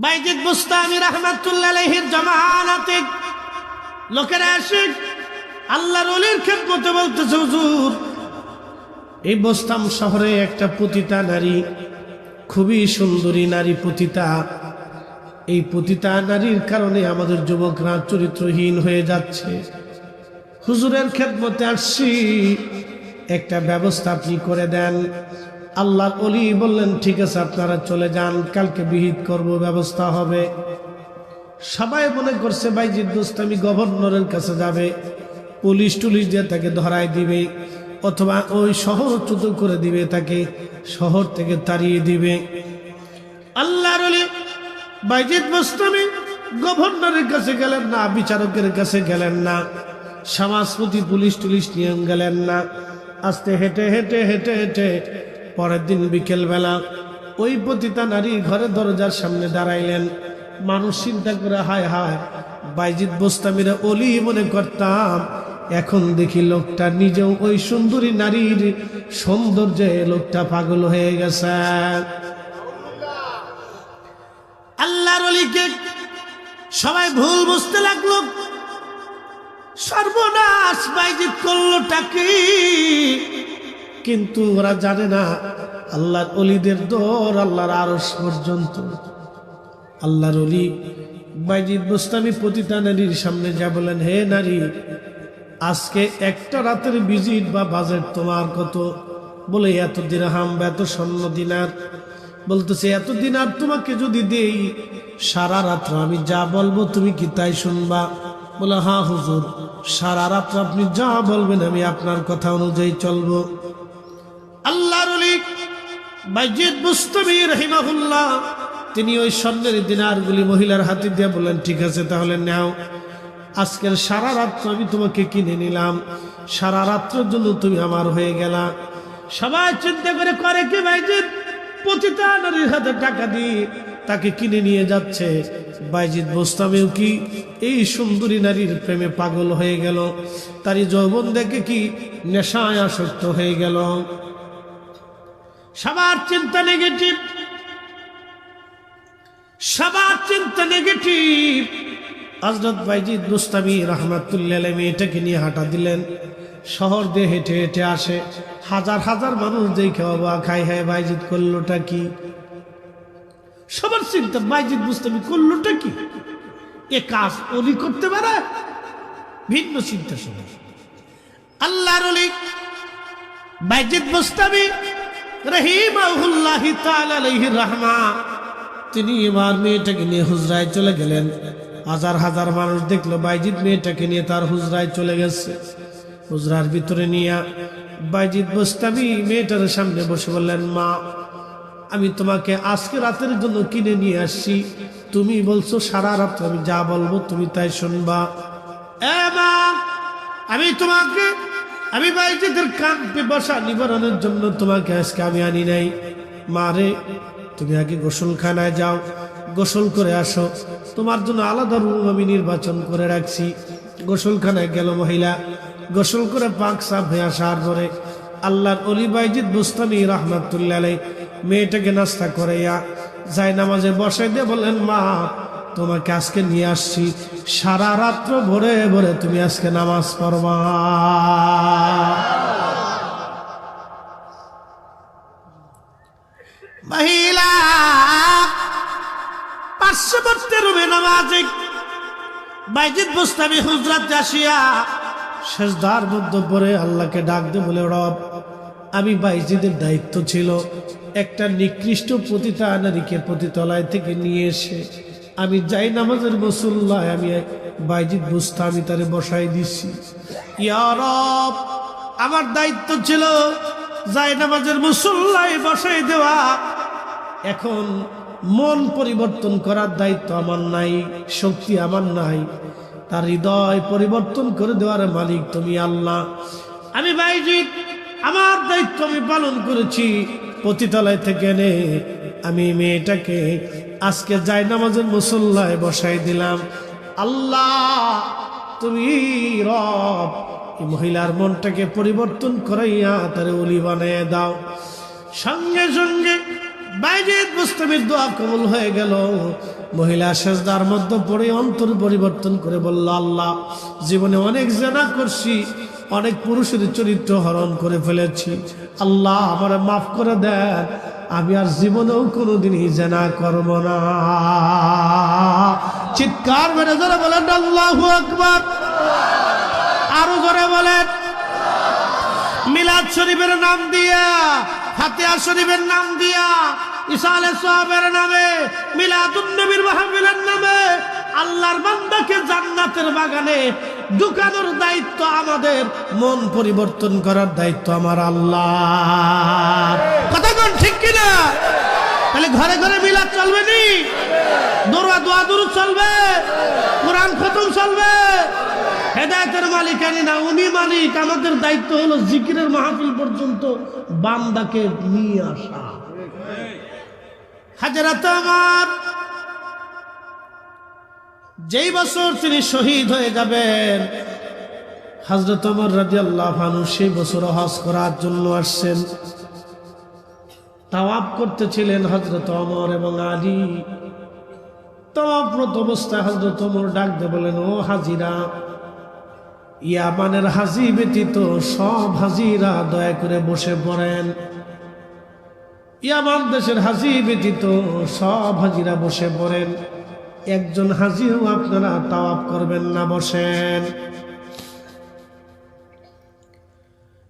বাইজিদ বুস্তামি রাহমাতুল্লাহ আলাইহির জামানাতে লোকেরা এসে আল্লাহর ওলির খেদমতে বলতেছে, হুজুর এই বোস্তাম শহরে একটা পতিতা নারী, খুবই সুন্দরী নারী পতিতা, এই পতিতা নারীর কারণে আমাদের যুবকরা চরিত্রহীন হয়ে যাচ্ছে। হুজুরের খেদমতে আসছি, একটা ব্যবস্থা আপনি করে দেন। আল্লাহর ওলি বললেন, ঠিক আছে আপনারা চলে যান, কালকে বিহিত করব, ব্যবস্থা হবে। সবাই মনে করছে বাইজিদ বুস্তামি গভর্নরের কাছে যাবে, পুলিশ টুলিশ দিয়ে তাকে ধরায় দিবে, অথবা ওই শহরচ্যুত করে দিবে, তাকে শহর থেকে তাড়িয়ে দিবে। আল্লাহর ওলি বাইজিদ বুস্তামি গভর্নরের কাছে গেলেন না, বিচারকের কাছে গেলেন না, সমাজপতি পুলিশ টুলিশ নিয়ে গেলেন না। আস্তে হেঁটে হেঁটে হেঁটে হেঁটে পরের দিন বিকেল বেলা ওই পতিতা নারী ঘরের দরজার সামনে দাঁড়াইলেন। মানুষ চিন্তা করে, হায় হায়, বাইজিদ বুস্তামিরা ওলি মনে করতাম, এখন দেখি লোকটা নিজেও ওই সুন্দরী নারীর সৌন্দর্যে লোকটা পাগল হয়ে গেছে। আল্লাহর ওলিকে সবাই ভুল বুঝতে লাগলো। সর্বনাশ, বাইজিদ করলোটা কি? কিন্তু ওরা জানে না আল্লাহর ওলিদের দৌড় আল্লাহর আরশ পর্যন্ত। আল্লাহর ওলি বাইজিদ বুস্তামি পতিতা নারীর সামনে যা বলেন, হে নারী, আজকে একটা রাতের ভিজিট বা বাজেট তোমার কত? বলে এত দিরহাম বা এত স্বর্ণ দিনার। বলতেছে, এত দিনার তোমাকে যদি দেই, সারা রাত্র আমি যা বলবো তুমি কি তাই শুনবা? বলে, হ্যাঁ হুজুর, সারা রাত্র আপনি যা বলবেন আমি আপনার কথা অনুযায়ী চলবো। আল্লাহর ওলি বাইজিদ বুস্তামি রাহিমাহুল্লাহ তিনি ওই স্বর্ণের দিনারগুলি মহিলার হাতে দিয়ে বললেন, ঠিক আছে তাহলে নাও, আজকের সারা রাত্র আমি তোমাকে কিনে নিলাম, সারা রাত্রের জন্য তুমি আমার হয়ে গেলা। সবাই চিন্তা করে কি বাইজিদ পতিতা নারীর হাতে টাকা দিয়ে তাকে কিনে নিয়ে যাচ্ছে। বাইজিদ বুস্তামিও কি এই সুন্দরী নারীর প্রেমে পাগল হয়ে গেল, তারই যৌবন দেখে কি নেশায় আসক্ত হয়ে গেল। সবার চিন্তা নেগেটিভ, সবার চিন্তা নেগেটিভ। হযরত বাইজিদ বুস্তামি রাহমাতুল্লাহ আলাইহি মেয়েটাকে নিয়ে হাঁটা দিলেন, শহর দিয়ে হেঁটে হেঁটে আসে। হাজার হাজার মানুষ দেখে অবাক, খাই হ্যাঁ বাইজিদ করলোটা কি? সবার চিন্তা, বাইজিদ বুস্তামি করলোটা কি? এ কাজ ওলি করতে পারে? ভিন্ন চিন্তা সবার। আল্লাহর ওলি বাইজিদ বুস্তামি রাহিমাহুল্লাহি তাআলা আলাইহি রাহমা তিনি এবার মেয়েটাকে নিয়ে হুজরায় চলে গেলেন। হাজার হাজার মানুষ দেখলো বাইজিদ মেয়েটাকে নিয়ে তার হুজরায় চলে গেছে। হুজরার ভিতরে নিয়ে বাইজিদ বুস্তামি মেয়েটার সামনে বসে বললেন, মা, আমি তোমাকে আজকে রাতের জন্য কিনে নিয়ে আসছি, তুমি বলছো সারা রাত আমি যা বলবো তুমি তাই শুনবা। এ মা, আমি বাইজিদের কান পিপাসা নিবারণের জন্য তোমাকে আজকে আমি আনি নাই। মা রে, তুমি আগে গোসলখানায় যাও, গোসল করে আসো, তোমার জন্য আলাদা রুম আমি নির্বাচন করে রাখছি। গোসলখানায় গেল মহিলা, গোসল করে পাক সাফ হয়ে আসার পরে আল্লাহর ওলি বাইজিদ বুস্তামি রাহমাতুল্লাহ আলাইহি মেয়েটাকে নাস্তা করাইয়া যায় নামাজে বসাই দিয়ে বলেন, মা, তোমাকে আজকে নিয়ে আসছি, সারা রাত্র ভরে ভরে তুমি আজকে নামাজ পড়বা। মহিলা পার্শ্ববর্তী রুমে নামাজে বাইজিদ বুস্তামি হুজরাতে আসিয়া সেজদার মধ্যে পড়ে আল্লাহকে ডাক দিয়ে বলে, রব, আমি বাইজিদের দায়িত্ব ছিল একটা নিকৃষ্ট পতিতা নারীকে পতিতালয় থেকে নিয়ে এসে আমি যাই নামাজের মুসল্লায় আমি বাইজিদ বুস্তামি তারে বসাই দিছি। ইয়া রব, আমার দায়িত্ব ছিল যাই নামাজের মুসল্লায় বসাই দেওয়া, এখন মন পরিবর্তন করার দায়িত্ব আমার নাই, শক্তি আমার নাই, তার হৃদয় পরিবর্তন করে দেওয়ার মালিক তুমি আল্লাহ। আমি বাইজিদ আমার দায়িত্ব আমি পালন করেছি, পতিতালয় থেকে এনে আমি মেয়েটাকে আজকে যাই নামাজের মুসল্লায় বসাই দিলাম। আল্লাহ তুমি রব, এই মহিলার মনটাকে পরিবর্তন করাইয়া তারে ওলি বানিয়ে দাও। সঙ্গে সঙ্গে বাইজিদ বুস্তামির দোয়া কবুল হয়ে গেল। মহিলা সেজদার মধ্যে পড়ে অন্তর পরিবর্তন করে বলল, আল্লাহ, জীবনে অনেক জিনা করছি, অনেক পুরুষের চরিত্র হরণ করে ফেলেছি, আল্লাহ আমারে মাফ করে দেন, আমি আর জীবনেও কোনোদিনই জিনা করব না। চিৎকার মেরে জোরে বলেন আল্লাহু আকবার। আরো জোরে বলেন। মিলাদ শরীফের নাম দিয়া, ফাতিহা শরীফের নাম দিয়া, ইসালে সাহাবের নামে, মিলাদুন নবীর মাহফিলের নামে আল্লাহর বান্দাকে জান্নাতের বাগানে ঢুকানোর দায়িত্ব আমাদের, মন পরিবর্তন করার দায়িত্ব আমার আল্লাহ। কথা কোন ঠিক কিনা? তাহলে ঘরে ঘরে মিলাদ চলবে নি? দোয়া দুরূদ চলবে, কোরআন খতম চলবে। হেদায়েতের মালিকানি না, উনি মালিক। আমাদের দায়িত্ব হলো জিকিরের মাহফিল পর্যন্ত বান্দাকে নিয়ে আসা। হাজরাত আমার যেই বছর তিনি শহীদ হয়ে যাবেন, হযরত ওমর রাদিয়াল্লাহু আনহু সেই বছর হজ করার জন্য আসছেন। তাওয়াফ করতেছিলেন হযরত ওমর এবং আলী। তাওয়াফরত অবস্থায় হযরত ওমর ডাক দিয়ে বলেন, ও হাজিরা, ইয়ামানের হাজি ব্যতীত সব হাজিরা দয়া করে বসে পড়েন। ইয়ামান দেশের হাজি ব্যতীত সব হাজিরা বসে পড়েন। একজন হাজিও আপনারা তাওয়াফ করবেন না, বসেন।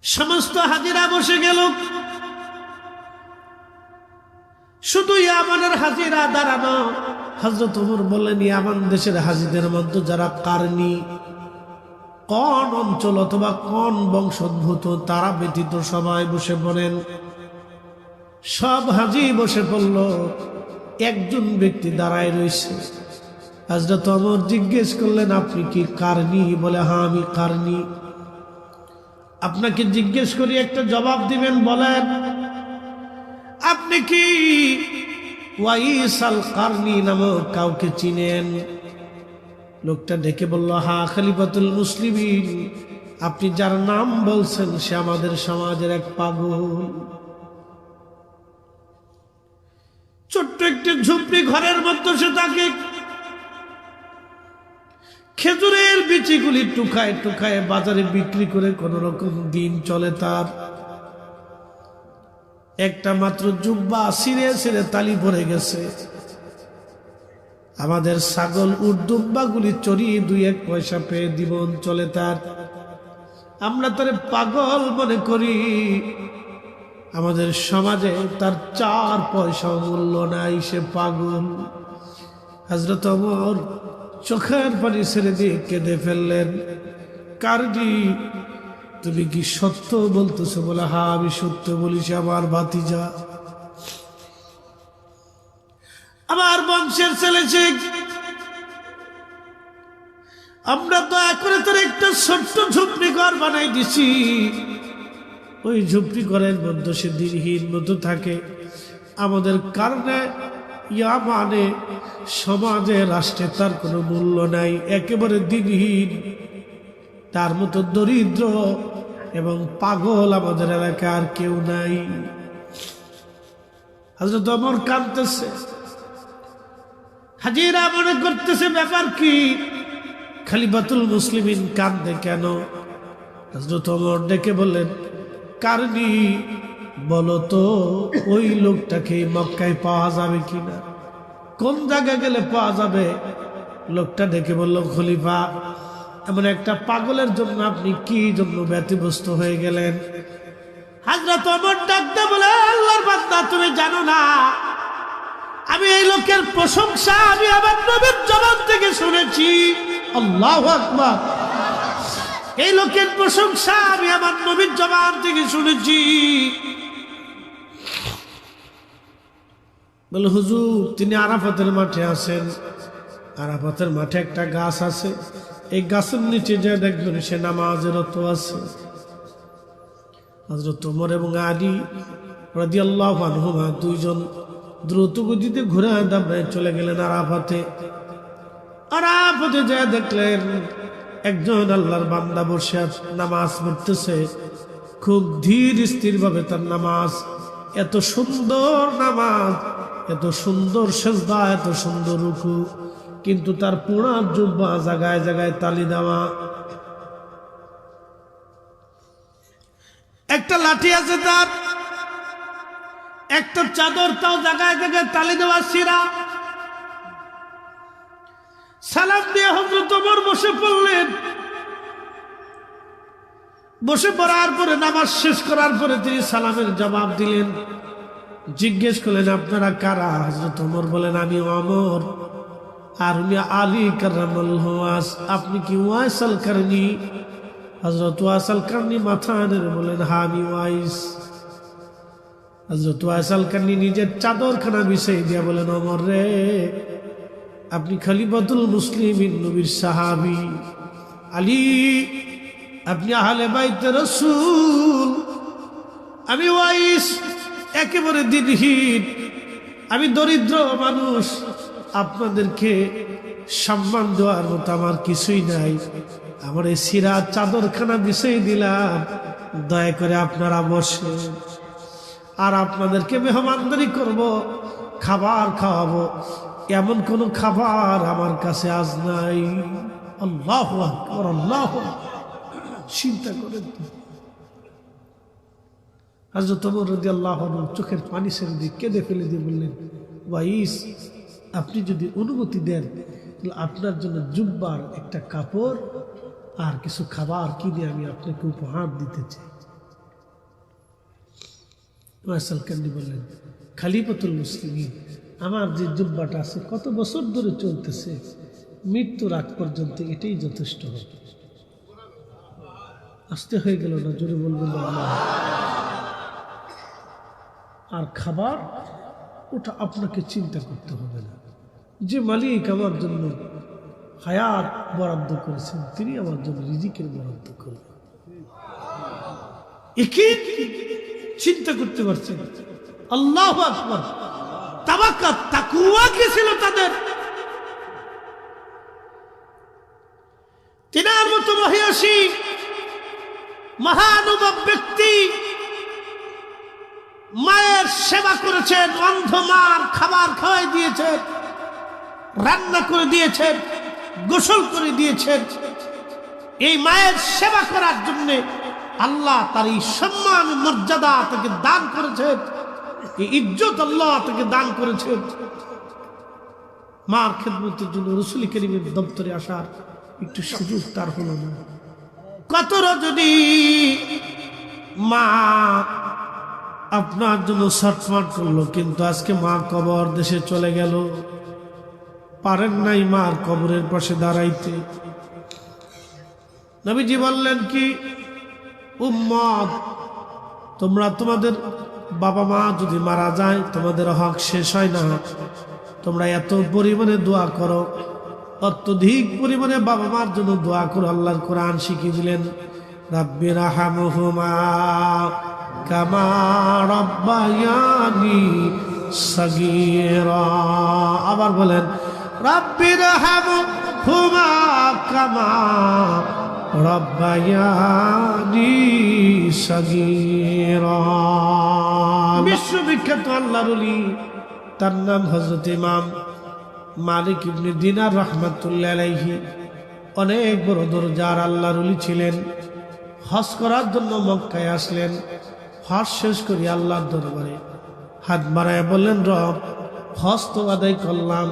সমস্ত হাজিরা বসে গেল, শুধু ইয়ামানের হাজিরা দাঁড়ানো। হযরত ওমর বললেন, ইয়ামান দেশের হাজিদের মধ্যে যারা কারনি, কোন অঞ্চল অথবা কোন বংশোদ্ভূত, তারা ব্যতীত সবাই বসে পড়েন। সব হাজি বসে পড়ল, একজন ব্যক্তি দাঁড়ায় রয়েছে। হযরত ওমর জিজ্ঞেস করলেন, আপনি কি কারনি? বলে, হ্যাঁ আমি কারনি। আপনাকে জিজ্ঞেস করি, একটা জবাব দিবেন, বলেন আপনি কি ওয়াইস আল কারনি নামক কাউকে চিনেন? লোকটা ডেকে বলল, হ্যাঁ খলিফাতুল মুসলিমিন, আপনি যার নাম বলছেন সে আমাদের সমাজের এক পাগল। ছোট্ট একটি ঝুপড়ি ঘরের মধ্যে সে থাকে। খেজুরের বিচিগুলি টুকায় টুকায় বাজারে বিক্রি করে কোন রকম দিন চলে তার। একটা মাত্র জুব্বা ছিঁড়ে ছিঁড়ে তালি পড়ে গেছে। আমাদের ছাগল উর্দুব্বা গুলি চড়িয়ে 2-1 পয়সা পেয়ে জীবন চলে তার। আমরা তারে পাগল মনে করি, আমাদের সমাজে তার 4 পয়সা মূল্য নাই, সে পাগল। হযরত ওমর চোখের পানি ছেড়ে দিয়ে কেঁদে ফেললেন। কারণি, তুমি কি সত্য বলতেছো? বলে, হ্যাঁ আমি সত্য বলিছি, আমার ভাতিজা, আমার বংশের ছেলে। আমরা দয়া করে তার একটা ছোট্ট ঝুপড়ি ঘর বানাই দিছি। ওই ঝুপড়ি ঘরের মধ্যে সে দিনহীন মতো থাকে। আমাদের কারণে ইয়ামানে সমাজে, রাষ্ট্রে তার কোনো মূল্য নাই, একেবারে দিনহীন। তার মতো দরিদ্র এবং পাগল আমাদের এলাকার কেউ নাই। হযরত ওমর কাঁদতেছে, হাজিরা মনে করতেছে ব্যাপার কি, খলিফাতুল মুসলিমিন কাঁদে কেন? হযরত ওমর ডেকে বললেন, কারণি বলো তো, ওই লোকটাকে মক্কায় পাওয়া যাবে কিনা? কোন জায়গায় গেলে পাওয়া যাবে? লোকটা ডেকে বলল, খলিফা, এমন একটা পাগলের জন্য আপনি কি জন্য ব্যতিব্যস্ত হয়ে গেলেন? হযরত ওমর ডাকতে বলে, আল্লাহর বান্দা, তুমি জানো না আমি এই লোকের প্রশংসা আমি আমার নবীর জবান থেকে শুনেছি। আল্লাহু আকবার। এই লোকের প্রশংসা আমি আমার নবীর জবান থেকে শুনেছি। বলে, হুজুর, তিনি আরাফাতের মাঠে আছেন। আরাফাতের মাঠে একটা গাছ আছে, এই গাছের নিচে যে দেখবেন সে নামাজে রত আছে। হযরত ওমর এবং আলী রাদিয়াল্লাহু আনহুমা দুইজন দ্রুত গতিতে ঘুরে দাঁড়ায় চলে গেলেন আরাফাতে। আরাফাতে যা দেখলেন একজন আল্লাহর বান্দা বসে নামাজ পড়তেছে, খুব ধীর স্থির ভাবে তার নামাজ। এত সুন্দর নামাজ, এত সুন্দর সেজদা, এত সুন্দর রুকু, কিন্তু তার পুরা জুব্বা জায়গায় জায়গায় তালি দেওয়া। একটা লাঠি আছে তার, একটা চাদর তাও জায়গায় জায়গায় তালি দেওয়া ছিঁড়া। সালাম দিয়ে হযরত ওমর বসে পড়লেন। বসে পড়ার পরে নামাজ শেষ করার পরে তিনি সালামের জবাব দিলেন। জিজ্ঞেস করলেন, আপনারা কারা? হযরত ওমর বলেন, আমি ওমর। আর উনি আলী কারামাল্লাহু ওয়াজ। আপনি কি ওয়াইস আল কারনি? হযরত ওয়াইস আল কারনি মাথা নেড়ে বলেন, হ্যাঁ আমি ওয়াইস। হযরত ওয়াইস আল কারনি নিজের চাদরখানা বিছিয়ে দিয়া বলেন, ওমর রে, আপনি খলিফাতুল মুসলিমিন, নবীর সাহাবী। আলী, আপনি আহলে বাইতে রাসূল। আমি ওয়াইস, একেবারে দিনহীন, আমি দরিদ্র মানুষ। আপনাদেরকে সম্মান দেওয়ার মতো আমার কিছুই নাই। আমার এই সিরা চাদরখানা বিছিয়ে দিলাম, দয়া করে আপনারা বসেন। আর আপনাদেরকে মেহমানদারি করব, খাবার খাওয়াবো, এমন কোন খাবার আমার কাছে আজ নাই। আল্লাহু আকবার, আল্লাহু আকবার। চিন্তা করেন তো। হযরত ওমর রাদিয়াল্লাহু আনহু চোখের পানি ছেড়ে দিয়ে কেঁদে ফেলে দিয়ে বললেন, ওয়াইস, আপনি যদি অনুমতি দেন তাহলে আপনার জন্য জুব্বার একটা কাপড় আর কিছু খাবার কিনে আমি আপনাকে উপহার দিতে চাই। ওয়াইস আল কারনি বললেন, খলিফাতুল মুসলিমিন, আমার যে জুব্বাটা আছে কত বছর ধরে চলতেছে, মৃত্যুর আগ পর্যন্ত এটাই যথেষ্ট হবে। আসতে হয়ে গেল না? জোরে বলবেন না। আর খাবার, ওটা আপনাকে চিন্তা করতে হবে না। যে মালিক আমার জন্য হায়াত বরাদ্দ করেছেন, তিনি আমার জন্য রিজিকের বরাদ্দ করবেন। একই চিন্তা করতে পারছেন? আল্লাহু আকবার। তাওয়াক্কুল, তাকওয়া কি ছিল তাদের? তিনার মতো মহিষী মহানুভব ব্যক্তি মায়ের সেবা করেছেন, অন্ধ মার খাবার খাওয়াই দিয়েছেন, রান্না করে দিয়েছেন, গোসল করে দিয়েছেন। এই মায়ের সেবা করার জন্য আল্লাহ তার এই সম্মান মর্যাদা তাকে দান করেছেন, এই ইজ্জত আল্লাহ তাকে দান করেছেন। মার খেদমতের জন্য রাসূল করিমের দপ্তরে আসার একটু সুযোগ তার হলো না। কত রজনী মা আপনার জন্য ছটফট করলো, কিন্তু আজকে মা কবর দেশে চলে গেল, পারেন নাই মার কবরের পাশে দাঁড়াইতে। নবীজি বললেন কি, উম্মত, তোমরা তোমাদের বাবা মা যদি মারা যায় তোমাদের হক শেষ হয় না। তোমরা এত পরিমাণে দোয়া করো, অত্যধিক পরিমাণে বাবা মার জন্য দোয়া করো। আল্লাহর কোরআন শিখিয়ে দিলেন, রাব্বির রাহমহুমা কামা রাব্বায়ানি সাগীরা। আবার বলেন, রাব্বির রাহমহুমা কামা রাব্বায়ানি সাগীরা। বিশ্ববিখ্যাত আল্লাহর ওলি, তার নাম হযরত ইমাম মালিক ইবনে দিনার রাহমাতুল্লাহ আলাইহি। অনেক বড় দরজার আল্লাহর ওলি ছিলেন। হজ করার জন্য মক্কায় আসলেন। হজ শেষ করি আল্লাহর দরবারে হাত বাড়ায় বললেন, রব, হজ তো আদায় করলাম,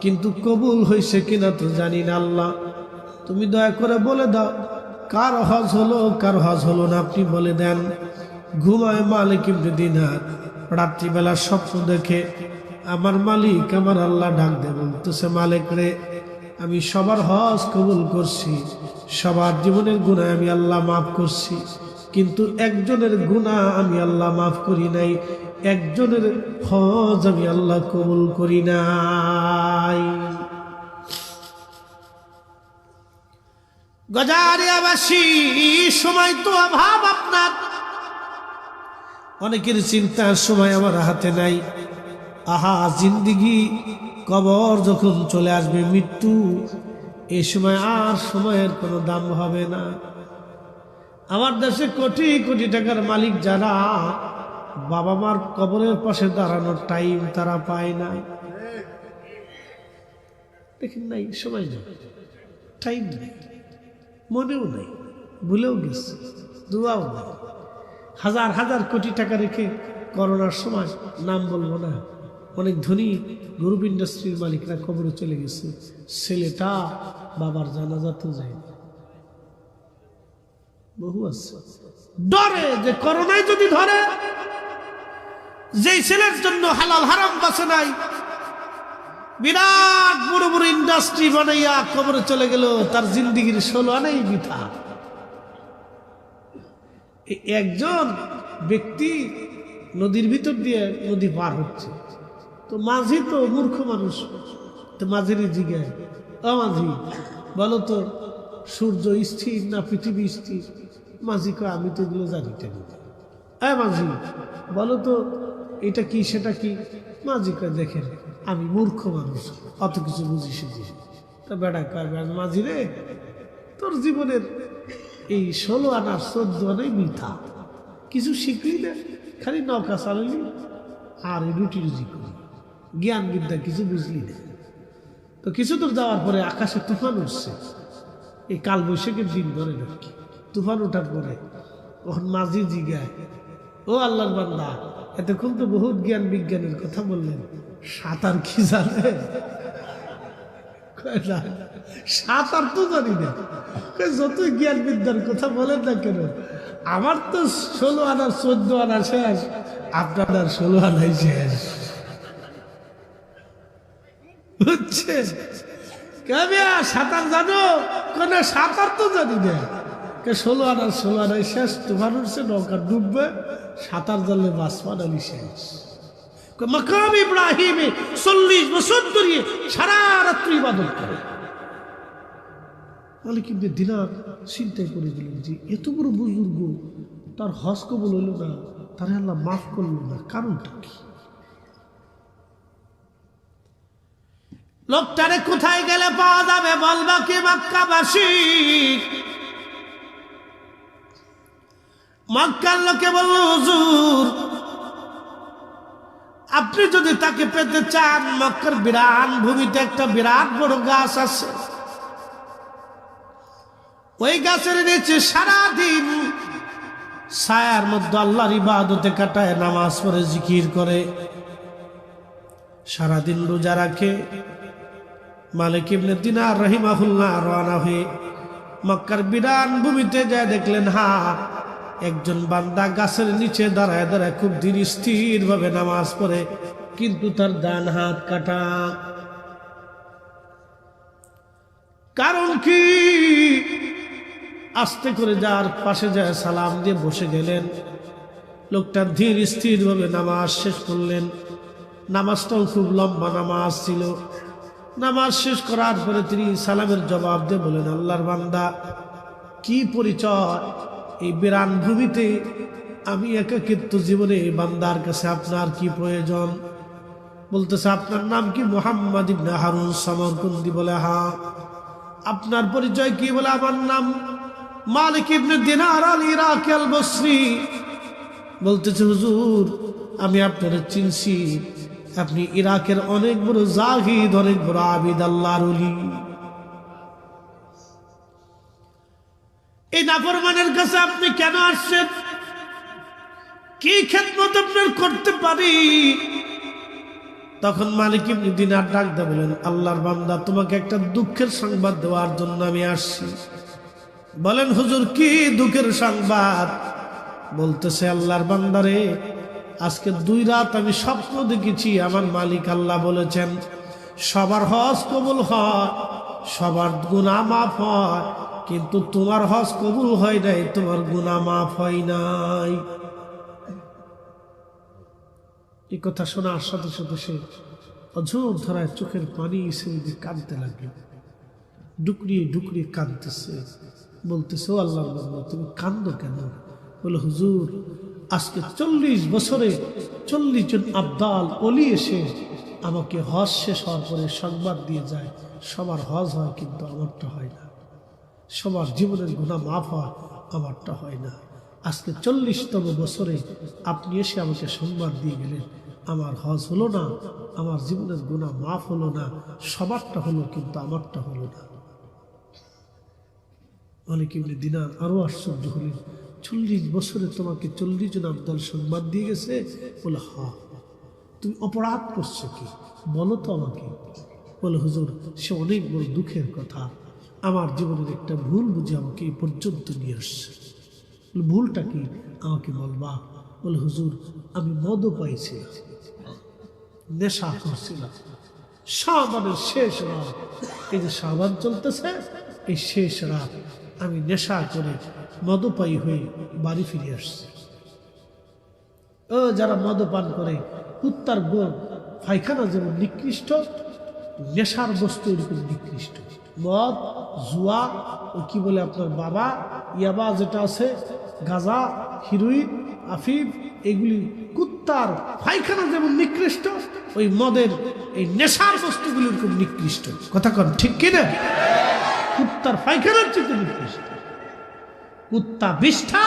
কিন্তু কবুল হয়েছে কিনা তো জানি না। আল্লাহ, তুমি দয়া করে বলে দাও কার হজ হলো, কার হজ হলো না, আপনি বলে দেন। ঘুমায় মালিক ইবনে দিনার। রাত্রিবেলা স্বপ্ন দেখে আমার মালিক, আমার আল্লাহ ডাক দেয়, বলতেছে, মালিক রে, আমি সবার হজ কবুল করছি, সবার জীবনের গুনাহ আমি আল্লাহ মাফ করছি, কিন্তু একজনের গুনাহ আমি আল্লাহ মাফ করি নাই, একজনের হজ আমি আল্লাহ কবুল করি নাই। গজারিয়াবাসী, সময় তো অভাব আপনার, অনেকের চিন্তার সময় আমার হাতে নাই। আহা, জিন্দিগি, কবর যখন চলে আসবে, মৃত্যু, এই সময় আর সময়ের কোনো দাম হবে না। আমার দেশে কোটি কোটি টাকার মালিক যারা, বাবা মার কবরের পাশে দাঁড়ানোর টাইম তারা পায় না। দেখেন নাই, সময় নেই, টাইম নেই, মনেও নেই, ভুলেও গেছে, দোয়াও নেই। হাজার হাজার কোটি টাকা রেখে করোনার সময়, নাম বলবো না, অনেক ধনী গ্রুপ ইন্ডাস্ট্রির মালিকরা কবরে চলে গেছে, ছেলেটা বাবার জানাজাতে যায়নি। বহু আছে ডরে যে করোনায় যদি ধরে, যেই ছেলের জন্য হালাল হারাম বাঁচে নাই, বিরাট বড় বড় ইন্ডাস্ট্রি বানাইয়া কবরে চলে গেল, তার জিন্দিগির 16 আনাই বৃথা। একজন ব্যক্তি নদীর ভিতর দিয়ে নদী পার হচ্ছে, তো মাঝি তো মূর্খ মানুষ, তো মাঝিরই জিজ্ঞাসা, ও মাঝি বলো তো সূর্য স্থির না পৃথিবী স্থির? মাঝি কয় আমি তো এগুলো জানি টানি। মাঝি বলো তো এটা কি সেটা কি? মাঝি কয় দেখেন আমি মূর্খ মানুষ, অত কিছু বুঝি সুঝি। তা বেড়া কয় মাঝি রে, তোর জীবনের এই 16 আনার 14 আনাই মিথ্যা, কিছু শিখলি না, খালি নৌকা চালালি আর রুটি রুজি করি, জ্ঞান বিদ্যা কিছু বুঝলি না। তো কিছু দূর যাওয়ার পরে আকাশে তুফান উঠছে, এই কাল বৈশাখের দিন ধরে নাকি তুফান ওঠার পরে তখন মাঝি জিগায়, ও আল্লাহর বান্দা এতক্ষণ তো বহুত জ্ঞান বিজ্ঞানের কথা বললেন, সাঁতার কি জানে? সাঁতার তো জানি না। যতই জ্ঞান বিদ্যার কথা বলেন না কেন, আমার তো 16 আনা 14 আনা শেষ, আপনার 16 আনাই শেষ, বুঝছে? সাঁতার জানো? কেন সাঁতার তো জানি না। 16 আনার 16 আনাই শেষ, তোমার উঠছে নৌকা ডুববে, সাঁতার জানলে মাছ পানালি শেষ। মাকাম ইব্রাহিমে 40 বছর ধরে সারা রাত্রি ইবাদত করে। মালিক ইবনে দিনার চিন্তায় করে দিলেন যে এত বড় বুজুর্গ, তার হজ কবুল হইল না, তার আল্লাহ মাফ করলো না, কারণটা কি? লোকটারে কোথায় গেলে পাওয়া যাবে বলবা কি মক্কাবাসী? মক্কার লোকে বলল, হুজুর আপনি যদি তাকে পেতে চান, মক্কার বিরাট ভূমিতে একটা বিরাট বড় গাছ আছে, ওই গাছের নিচে সারাদিন ছায়ার মধ্যে আল্লাহর ইবাদতে কাটায়, নামাজ পড়ে জিকির করে, সারাদিন রোজা রাখে। মালিক ইবনে দিনার রাহিমাহুল্লাহ রওনা হয়ে মক্কার বিরাট ভূমিতে যায়, দেখলেন একজন বান্দা গাছের নিচে দাঁড়ায় দাঁড়ায় খুব ধীর স্থির ভাবে নামাজ পড়ে, কিন্তু তার ডান হাত কাটা। কারণ কি? আস্তে করে যার পাশে যায় সালাম দিয়ে বসে গেলেন। লোকটা ধীর স্থির ভাবে নামাজ শেষ করলেন। নামাজটাও খুব লম্বা নামাজ ছিল। নামাজ শেষ করার পরে তিনি সালামের জবাব দিয়ে বলেন, আল্লাহর বান্দা কি পরিচয়? এই বিরান ভূমিতে আমি একাকিত্ব জীবনে এই বান্দার কাছে আপনার কি প্রয়োজন? বলতেছে, আপনার নাম কি? মুহাম্মদ ইবনে হারুন সামরকন্দি। বলে, হ্যাঁ। আপনার পরিচয় কি? বলে, আমার নাম মালিক ইবনে দিনার আল ইরাকি আল বসরি। বলতেছে, হুজুর আমি আপনারে চিনছি, আপনি ইরাকের অনেক বড় জাহিদ, অনেক বড় আবিদ, আল্লাহর ওলি। এই নাফরমানের কাছে আপনি কেন আসছেন? কি খেদমত আপনার করতে পারি? তখন মালিক ইবনে দিনার ডাক দিয়ে বলেন, আল্লাহর বান্দা তোমাকে একটা দুঃখের সংবাদ দেওয়ার জন্য আমি আসছি। বলেন, হুজুর কি দুঃখের সংবাদ? বলতেছে, আল্লাহর বান্দারে আজকে 2 রাত আমি স্বপ্ন দেখেছি, আমার মালিক আল্লাহ বলেছেন সবার হজ কবুল হয়, সবার গুনাহ মাফ হয়, কিন্তু তোমার হজ কবুল হয় নাই, তোমার গুনাহ মাফ হয় নাই। এই কথা শোনার সাথে সাথে সে অঝোর ধরায় চোখের পানি এসে কাঁদতে লাগলো, ডুকরিয়ে ডুকরিয়ে কাঁদতেছে। বলতেছে, ও আল্লাহর বান্দা তুমি কাঁদো কেন? বলে, হুজুর আজকে 40 বছরে 40 জন আবদাল ওলি এসে আমাকে হজ শেষ হওয়ার পরে সংবাদ দিয়ে যায় সবার হজ হয়, কিন্তু আমারটা হয় না। সবার জীবনের গুনাহ মাফ হয়, আমারটা হয় না। আজকে 40তম বছরে আপনি এসে আমাকে সংবাদ দিয়ে গেলেন আমার হজ হলো না, আমার জীবনের গুনাহ মাফ হলো না, সবারটা হলো কিন্তু আমারটা হলো না। মালিক ইবনে দিনার আরো আশ্চর্য হলেন, 40 বছরে তোমাকে 40 জন আবদাল সংবাদ দিয়ে গেছে? বলে হ্যাঁ। তুমি অপরাধ করছো কি বলো তো আমাকে। বলে হুজুর সে অনেক বড় দুঃখের কথা, আমার জীবনের একটা ভুল বুঝে আমাকে এই পর্যন্ত নিয়ে আসছে। ভুলটা কি আমাকে বলবা? বলে হুজুর আমি মদও পাইছিলাম, নেশা করছিলাম, শাবানের শেষ রাত, এই যে শাবান চলতেছে এই শেষ রাত আমি নেশা করে মদপায়ী হয়ে বাড়ি ফিরে আসছি। ও যারা মদপান করে কুত্তার গোড় পায়খানা যেমন নিকৃষ্ট, নেশার বস্তু এরকম নিকৃষ্ট। মদ, জুয়া, ও কি বলে আপনার বাবা, ইয়াবা যেটা আছে, গাঁজা, হিরোইন, আফিফ, এগুলি কুত্তার পায়খানা যেমন নিকৃষ্ট, ওই মদের এই নেশার বস্তুগুলি এরকম নিকৃষ্ট। কথা কন ঠিক কিনা? কুত্তার পায়খানার চেয়ে নিকৃষ্ট। কুত্তা বিষ্ঠা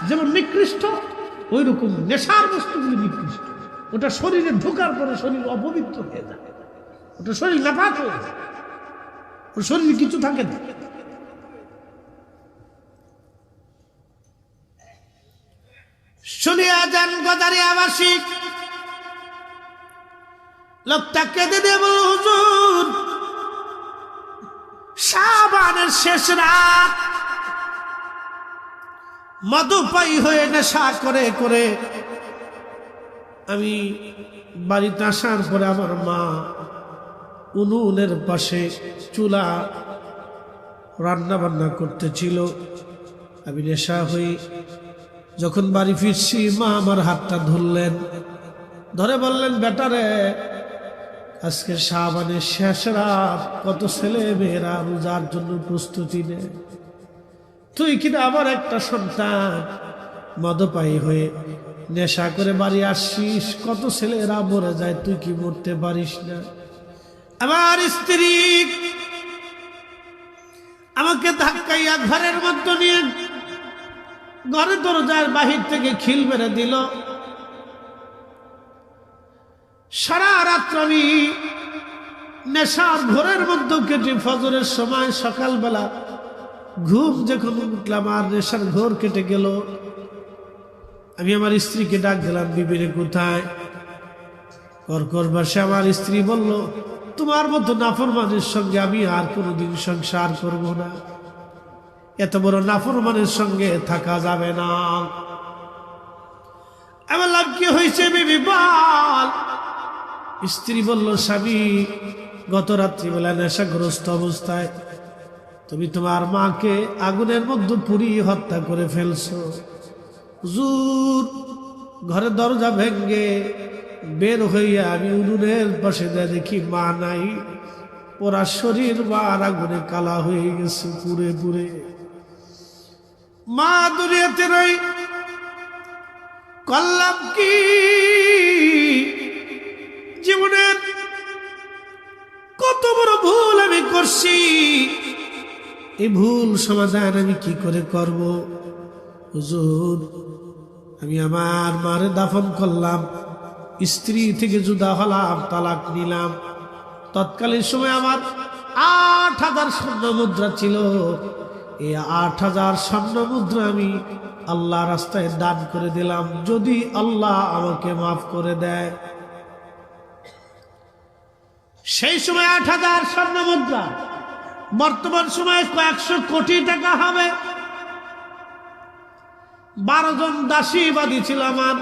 যেমন নিকৃষ্ট, ওই রকম নেশার বস্তুগুলি নিকৃষ্ট। ওটা শরীরে ঢোকার পরে শরীর অপবিত্র হয়ে যায়, ওটা শরীর নাপাক হয়ে যায়, ওর শরীরে কিছু থাকে না। শুনিয়া যান গদারি আবাসিক লোকটা কেঁদে দেব, হুজুর শাবানের শেষ রাত মদপায়ী হয়ে নেশা করে করে আমি বাড়িতে আসার পরে আমার মা উনুনের পাশে চুলা রান্না বান্না করতেছিল। আমি নেশা হয়ে যখন বাড়ি ফিরছি মা আমার হাতটা ধরলেন, ধরে বললেন বেটারে আজকে শাবানের শেষ রাত, কত ছেলে মেয়েরা রোজার জন্য প্রস্তুতি নেয়, তুই কিনা আবার একটা সন্তান মদপায়ী হয়ে নেশা করে বাড়ি আসছিস, কত ছেলেরা মরে যায়, তুই কি মরতে পারিস না? আমার স্ত্রী আমাকে ধাক্কাইয়া ঘরের মধ্যে নিয়ে ঘরের দরজার বাহির থেকে খিল মেরে দিল। সারা রাত্র আমি নেশার ঘরের মধ্যে কেটে ফজরের সময় সকালবেলা ঘুম যখন উঠলাম আর নেশার ঘোর কেটে গেল। আমি আমার স্ত্রীকে ডাক দিলাম, বিবিরে কোথায়? কর্কর ভাষে আমার স্ত্রী বলল, তোমার মতো নাফরমানের সঙ্গে আমি আর কোনোদিন সংসার করব না, এত বড় নাফরমানের সঙ্গে থাকা যাবে না। আমার লাভ কি হয়েছে বিবি বল? স্ত্রী বলল, স্বামী গত রাত্রিবেলা নেশাগ্রস্ত অবস্থায় তুমি তোমার মাকে আগুনের মধ্যে পুড়িয়ে হত্যা করে ফেলছো। হুজুর ঘরের দরজা ভেঙ্গে বের হইয়া আমি উনুনের পাশে দেখি মা নাই, ওরা শরীর মার আগুনে কালা হয়ে গেছে পুড়ে পুড়ে। মা দুনিয়াতে রই, করলাম কি? জীবনের কত বড় ভুল আমি করছি, এই ভুল সমাধান আমি কি করে করব? হুজুর আমি আমার মারে দাফন করলাম, স্ত্রী থেকে জুদা হলাম, তালাক নিলাম। তৎকালীন সময় আমার ৮,০০০ স্বর্ণ মুদ্রা ছিল, এই ৮,০০০ স্বর্ণ মুদ্রা আমি আল্লাহ রাস্তায় দান করে দিলাম, যদি আল্লাহ আমাকে মাফ করে দেয়। সেই সময় ৮,০০০ স্বর্ণ মুদ্রা বর্তমান সময়ে কয়েকশো কোটি টাকা হবে। 12 জন দাসীবাদী ছিল আমার,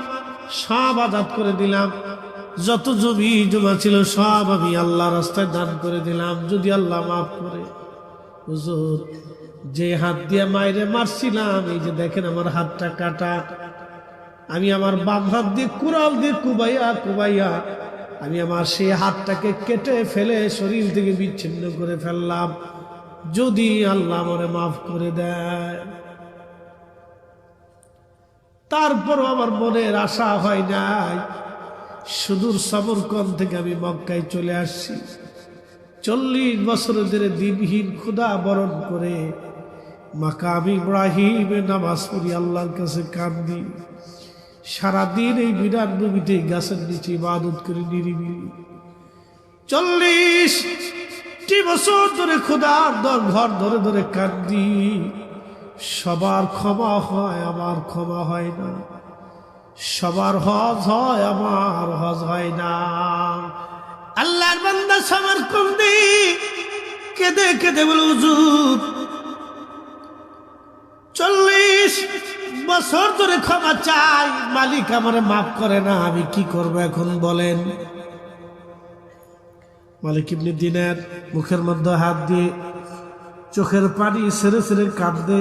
সব আজাদ করে দিলাম। যত জমি জমা ছিল সব আমি আল্লাহ রাস্তায় দান করে দিলাম, যদি আল্লাহ মাফ করে। হুজুর যে হাত দিয়ে মাইরে মারছিলাম, এই যে দেখেন আমার হাতটা কাটা, আমি আমার বাম হাত দিয়ে কুড়াল দিয়ে কুবাইয়া আমি আমার সেই হাতটাকে কেটে ফেলে শরীর থেকে বিচ্ছিন্ন করে ফেললাম, যদি আল্লাহ আমারে মাফ করে দেয়। তারপরও আমার মনের আশা হয় নাই। সুদূর সমরকন্দ থেকে আমি মক্কায় চলে আসছি, 40 বছর ধরে দিনহীন ক্ষুধা বরণ করে মাকাম ইব্রাহিমে নামাজ পড়ি, আল্লাহর কাছে কান্দি, সারাদিন এই বিরাট ভূমিতে গাছের নিচে ইবাদত করি নিরিবিলি। 40টি বছর ধরে খোদার ঘর ধরে ধরে কান্দি। সবার ক্ষমা হয়, আমার ক্ষমা হয় না। সবার হজ হয়, আমার হজ হয় না। আল্লাহর বান্দা সামারকন্দি কেঁদে কেঁদে বলে, হুজুর 40 বছর ধরে ক্ষমা চাই, মালিক আমারে মাফ করে না, আমি কি করব এখন বলেন। মালিক ইবনে দিনার মুখের মধ্যে হাত দিয়ে চোখের পানি ছেড়ে ছেড়ে কাঁদে,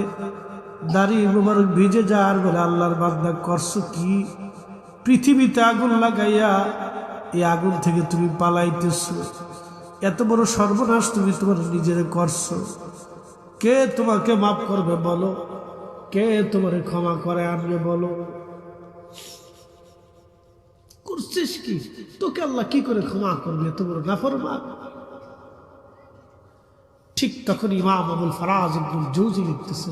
দাড়ি মোবারক ভিজে যার বলে, আল্লাহর বান্দা করছো কি? পৃথিবীতে আগুন লাগাইয়া এই আগুন থেকে তুমি পালাইতেছো, এত বড় সর্বনাশ তুমি তোমার নিজের করছো। কে তোমাকে মাফ করবে বলো? কে তোমারে ক্ষমা করে আনবে বলো? করছিস কি? তোকে আল্লাহ কি করে ক্ষমা করবে? এত বড় নাফরমান। ঠিক তখন ইমাম আবুল ফারাজ ইবনুল জৌজি লিখতেছে,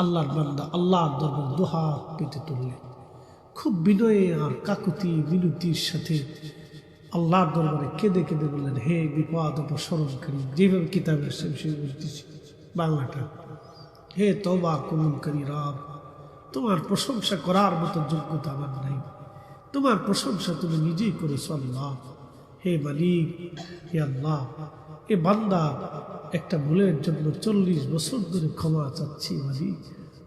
আল্লাহর বান্দা আল্লাহর দরবারে দুহাত পেতে তুললেন, খুব বিনয়ে আর কাকুতি বিনতির সাথে আল্লাহর দরবারে কেঁদে কেঁদে বললেন, হে বিপদ অপসরণকারী, যেভাবে কিতাবে সেই বলতেছি বাংলাটা, হে তওবা কবুলকারী রব, তোমার প্রশংসা করার মতো যোগ্যতা আমার নাই, তোমার প্রশংসা তুমি নিজেই করেছো আল্লাহ। হে মালিক, হে আল্লাহ, এ বান্দা একটা ভুলের জন্য 40 বছর ধরে ক্ষমা চাচ্ছি মালিক।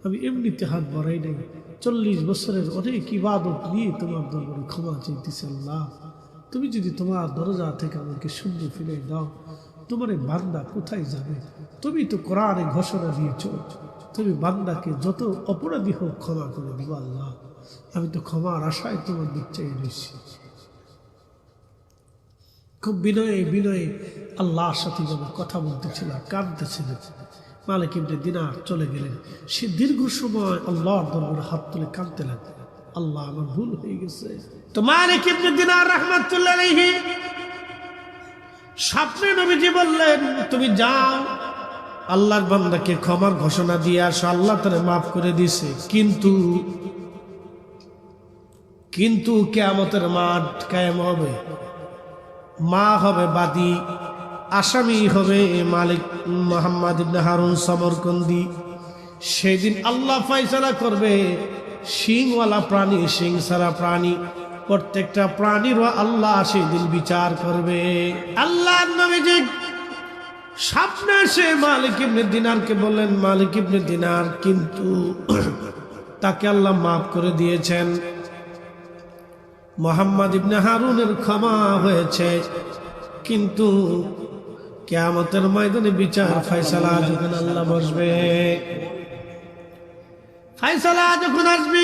আমি এমনিতে হাত বাড়াই নাই, 40 বছরের অনেক ইবাদত নিয়ে তোমার দরবারে ক্ষমা চাইতেছি আল্লাহ। তুমি যদি তোমার দরজা থেকে আমাকে শূন্য ফিরে দাও, তোমার এই বান্দা কোথায় যাবে? তুমি তো কোরআনে ঘোষণা দিয়েছ, তুমি বান্দাকে যত অপরাধী হোক ক্ষমা করে দিবা আল্লাহ। আমি তো ক্ষমার আশায় তোমার দিক চাই রয়েছি। খুব বিনয়ে বিনয়ে আল্লাহর সাথে যখন কথা বলতেছিলাম, কাঁদতেছিলেন, মালিক ইবনে দিনার চলে গেলেন। সে দীর্ঘ সময় আল্লাহর দরবারে হাত তুলে কাঁদতে লাগলেন, আল্লাহ আমার ভুল হয়ে গেছে। তো মালিক ইবনে দিনার রাহমাতুল্লাহ আলাইহি স্বপ্নে নবীজি বললেন, তুমি যাও আল্লাহর বান্দাকে ক্ষমার ঘোষণা দিয়ে আসো, আল্লাহ তারে মাফ করে দিছে। কিন্তু কিয়ামতের মাঠ কায়েম হবে, মা হবে বাদী, আসামি হবে মালিক মুহাম্মদ ইবনে হারুন সমরকন্দি। সেদিন আল্লাহ ফয়সালা করবে, শিংওয়ালা প্রাণী, শিং ছাড়া প্রাণী, প্রত্যেকটা প্রাণীরও আল্লাহ সেদিন বিচার করবে। আল্লাহ নবীজি স্বপ্নে সে মালিক ইবনে দিনারকে বললেন, মালিক ইবনে দিনার কিন্তু তাকে আল্লাহ মাফ করে দিয়েছেন, মুহাম্মদ ইবনে হারুনের ক্ষমা হয়েছে, কিন্তু কিয়ামতের ময়দানে বিচার ফয়সালা যখন আল্লাহ বসবে, ফয়সালা যখন আসবে,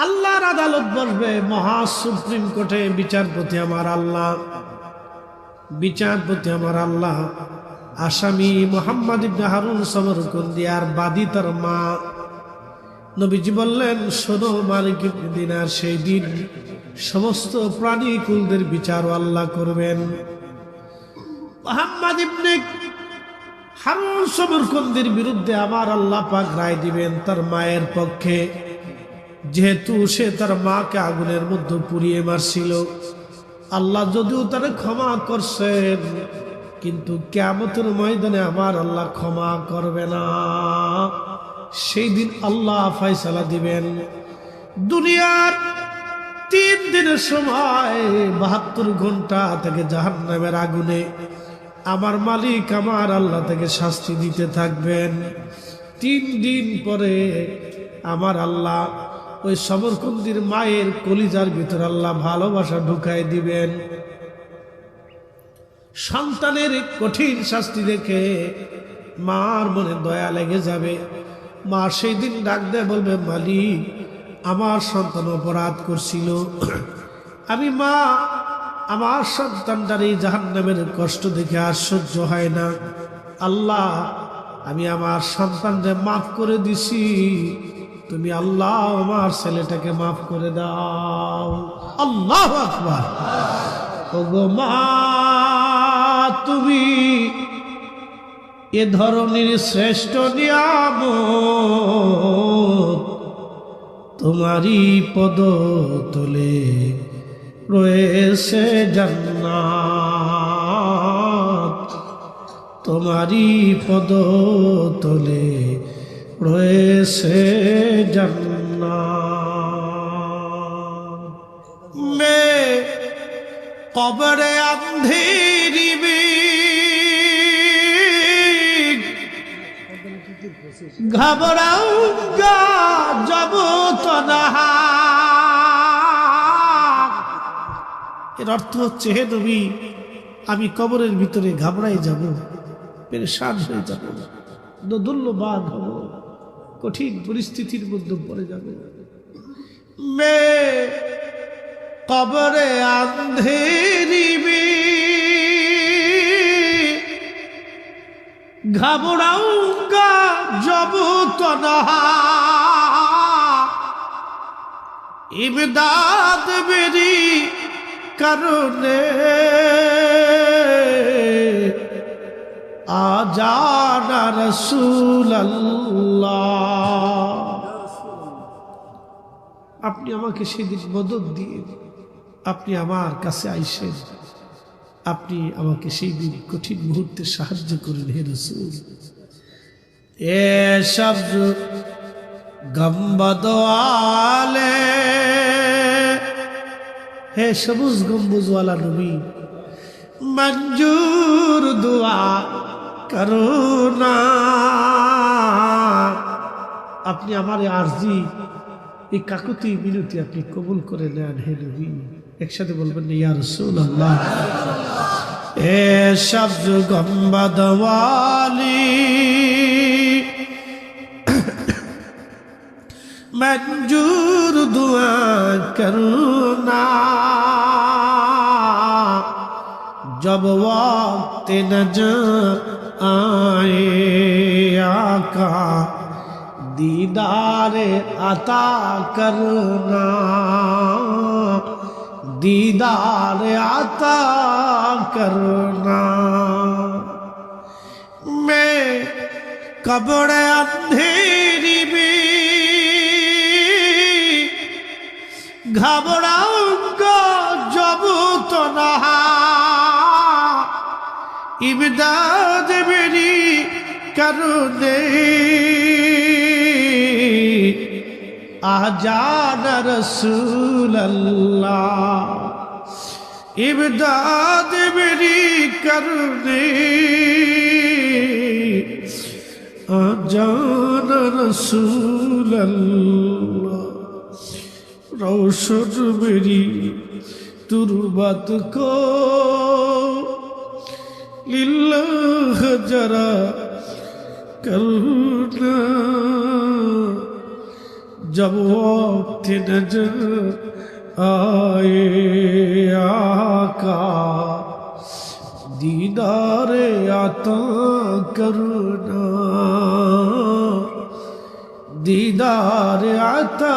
আল্লাহর আদালত বসবে, মহা সুপ্রিম কোর্টে বিচারপতি আমার আল্লাহ, বিচারপতি আমার আল্লাহ, আসামি মুহাম্মদ ইবনে হারুন সমরকন্দি আর বাদী তার মা। নবীজি বললেন, শোনো মালিক ইবনে দিনার, সেই দিন সমস্ত প্রাণী কুলদের বিচারও আল্লাহ করবেন। মুহাম্মদ ইবনে হারুন সমরকন্দির বিরুদ্ধে আমার আল্লাহ পাক রায় দিবেন তার মায়ের পক্ষে, যেহেতু সে তার মাকে আগুনের মধ্যে পুড়িয়ে মারছিল। আল্লাহ যদিও তারা ক্ষমা করছেন, কিন্তু কিয়ামতের ময়দানে আমার আল্লাহ ক্ষমা করবে না। সেই দিন আল্লাহ ফয়সালা দিবেন। দুনিয়ার 3 দিনের সময় 72 ঘন্টা থেকে জাহান্নামের আগুনে আমার মালিক আমার আল্লাহ থেকে শাস্তি দিতে থাকবেন। 3 দিন পরে আমার আল্লাহ ওই সমরকন্দির মায়ের কলিজার ভিতর আল্লাহ ভালোবাসা ঢুকায় দিবেন। সন্তানের কঠিন শাস্তি দেখে মার মনে দয়া লেগে যাবে। মা সেই দিন ডাক দেয়, বলবে, মালিক আমার সন্তান অপরাধ করছিল, আমি মা আমার সন্তানটার এই জাহান্নামের কষ্ট দেখে আর সহ্য হয় না, আল্লাহ আমি আমার সন্তানকে মাফ করে দিছি, তুমি আল্লাহ আমার ছেলেটাকে মাফ করে দাও। আল্লাহু আকবার। ওগো মা, তুমি এ ধরনের শ্রেষ্ঠ নিয়ামত তোমারই পদ তলে রয়েছে জান্নাত, তোমারই পদ তলে রয়েছে জান্নাত। মে কবরে আন্ধেরি ঘাবড়াউগা যাব তনহা। এর অর্থ হচ্ছে, হে নবী, আমি কবরের ভিতরে ঘাবড়াই যাব, পেরেশান হয়ে যাব, দোদুল্যমান হব, কঠিন পরিস্থিতির মধ্যে পড়ে যাবে। মে কবরে আন্ধেরি ঘাবড়াউগা জব তনহা। ইমদাদ মেরি করনে আজানা রসুল আল্লাহ। আপনি আমাকে সেদিন মদদ দিয়ে আপনি আমার কাছে আইসেন, আপনি আমাকে সেই দিন কঠিন মুহূর্তে সাহায্য করেন হে রাসূল। এ শব্দ গম্বদ আলে, হে সবুজ গম্বুজওয়ালা নবী, মঞ্জুর দোয়া করো না। আপনি আমার আরজি, এই কাকুতি মিনতি আপনি কবুল করে নেন হে নবী। একসাথে বলবেন ইয়া রাসূলুল্লাহ। এ শব্দ গম্বদ ওয়ালি মঞ্জুর দোয়া করনা, जब वक्त नजर आए आका दीदार अता करना, दीदार अता करना। मैं कब्र अंधेरी में घबराऊंगा जब तन्हा, इमदाद मेरी करने आजाना रसूल अल्लाह, इमदाद मेरी करने आजाना रसूल अल्लाह। रोशन मेरी तुरबत को लिल्लाह जरा करना, जब वक्त नजर आए आका दीदार आता करना, दीदार आता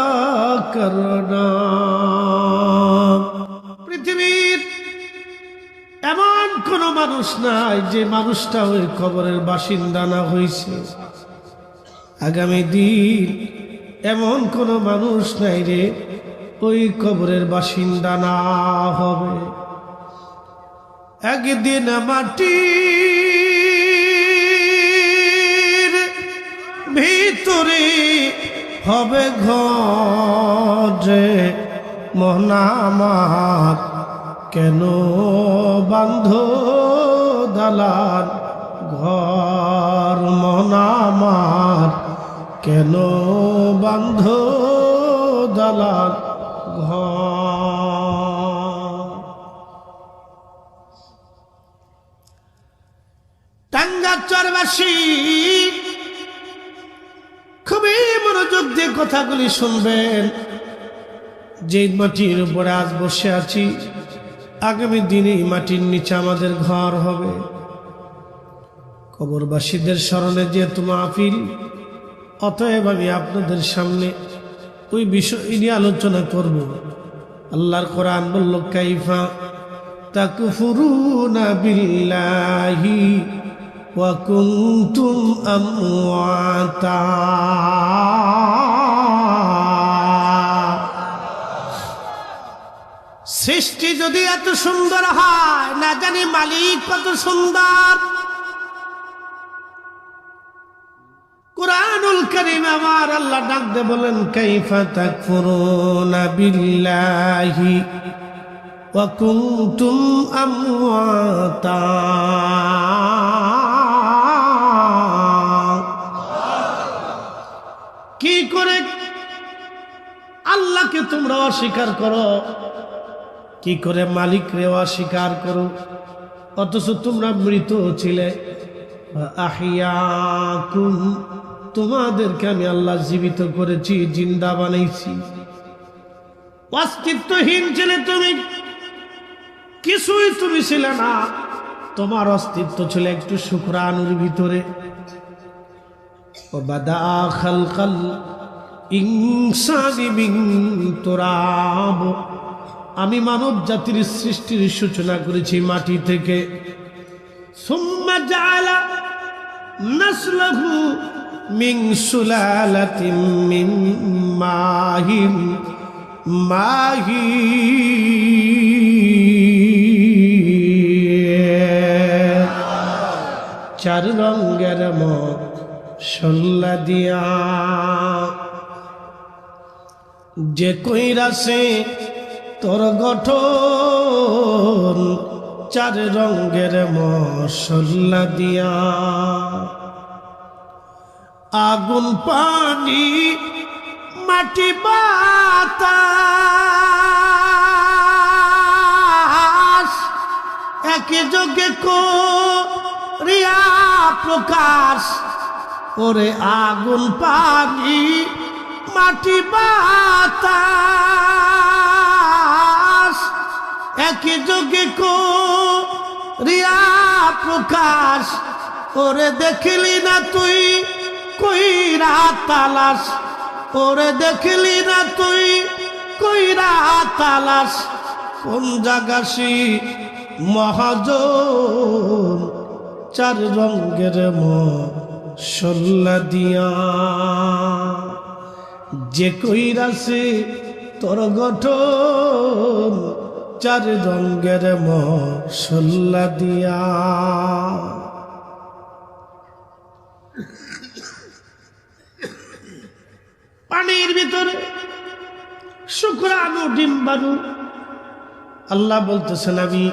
करना। পৃথিবীর এমন কোন মানুষ নাই যে মানুষটা ওই কবরের বাসিন্দা না হয়েছে। আগামী দিন এমন কোন মানুষ নাই রে ওই কবরের বাসিন্দা না হবে। একদিন মাটির ভিতরে হবে ঘরে মন আমার, কেন বান্ধ দালান ঘর মন আমার, কেন বান্ধ দালান ঘর। টাঙ্গাচরবাসী খুবই মনোযোগ দিয়ে কথাগুলি শুনবেন। যে মাটির উপরে আজ বসে আছি, আগামী দিনে এই মাটির নিচে আমাদের ঘর হবে। কবরবাসীদের স্মরণে যেহেতু মাহফিল, অতএব আমি আপনাদের সামনে ওই বিষয় নিয়ে আলোচনা করব। আল্লাহর কোরআন বলল, কাইফা তাকফুরুনা বিল্লাহি وكنتم أمواتا সৃষ্টি যদি এত সুন্দর হয়, না জানি মালিক কত সুন্দর। কুরআনুল কারীম আমার আল্লাহ ডাক দিয়ে বলেন, কাইফা তাকফুরুনা বিল্লাহি ওয়া কুনতুম আমওয়াতা। কি করে আল্লাহকে তোমরা অস্বীকার করো, কি করে মালিকরে অস্বীকার করো, অথচ তোমরা মৃত ছিলে। আহিয়াকুম, তোমাদেরকে আমি আল্লাহ জীবিত করেছি, জিন্দা বানাইছি। অস্তিত্বহীন ছিলে তুমি, কিছুই তুমি ছিলে না, তোমার অস্তিত্ব ছিল একটু শুকরানুর ভিতরে। ওয়াবাদা খালকাল ইনসানি মিন তুরাব, আমি মানব জাতির সৃষ্টির সূচনা করেছি মাটি থেকে। সুম্মা জাআলা নাসলাহু মিন সুলালাতিন মিন মাহিন চার রঙের মশলা দিয়া যে কইরাছে তোর গঠন, চার রঙের মশলা দিয়া। আগুন পানি মাটি বাতাস একে যোগে করিয়া প্রকাশ। ওরে আগুন পানি মাটি বাতাস একে যোগে করিয়া প্রকাশ। ওরে দেখলি না তুই কইরা তালাশ, ওরে দেখলি না তুই কইরা তালাশ। কোন জাগাসি মহাজন, চার রঙের মশলা দিয়া যে কইরাছে তোর গঠন, চার রঙের মশলা দিয়া। পানির ভিতরে শুকরানু ডিম্বাণু। আল্লাহ বলতেছেন, আমি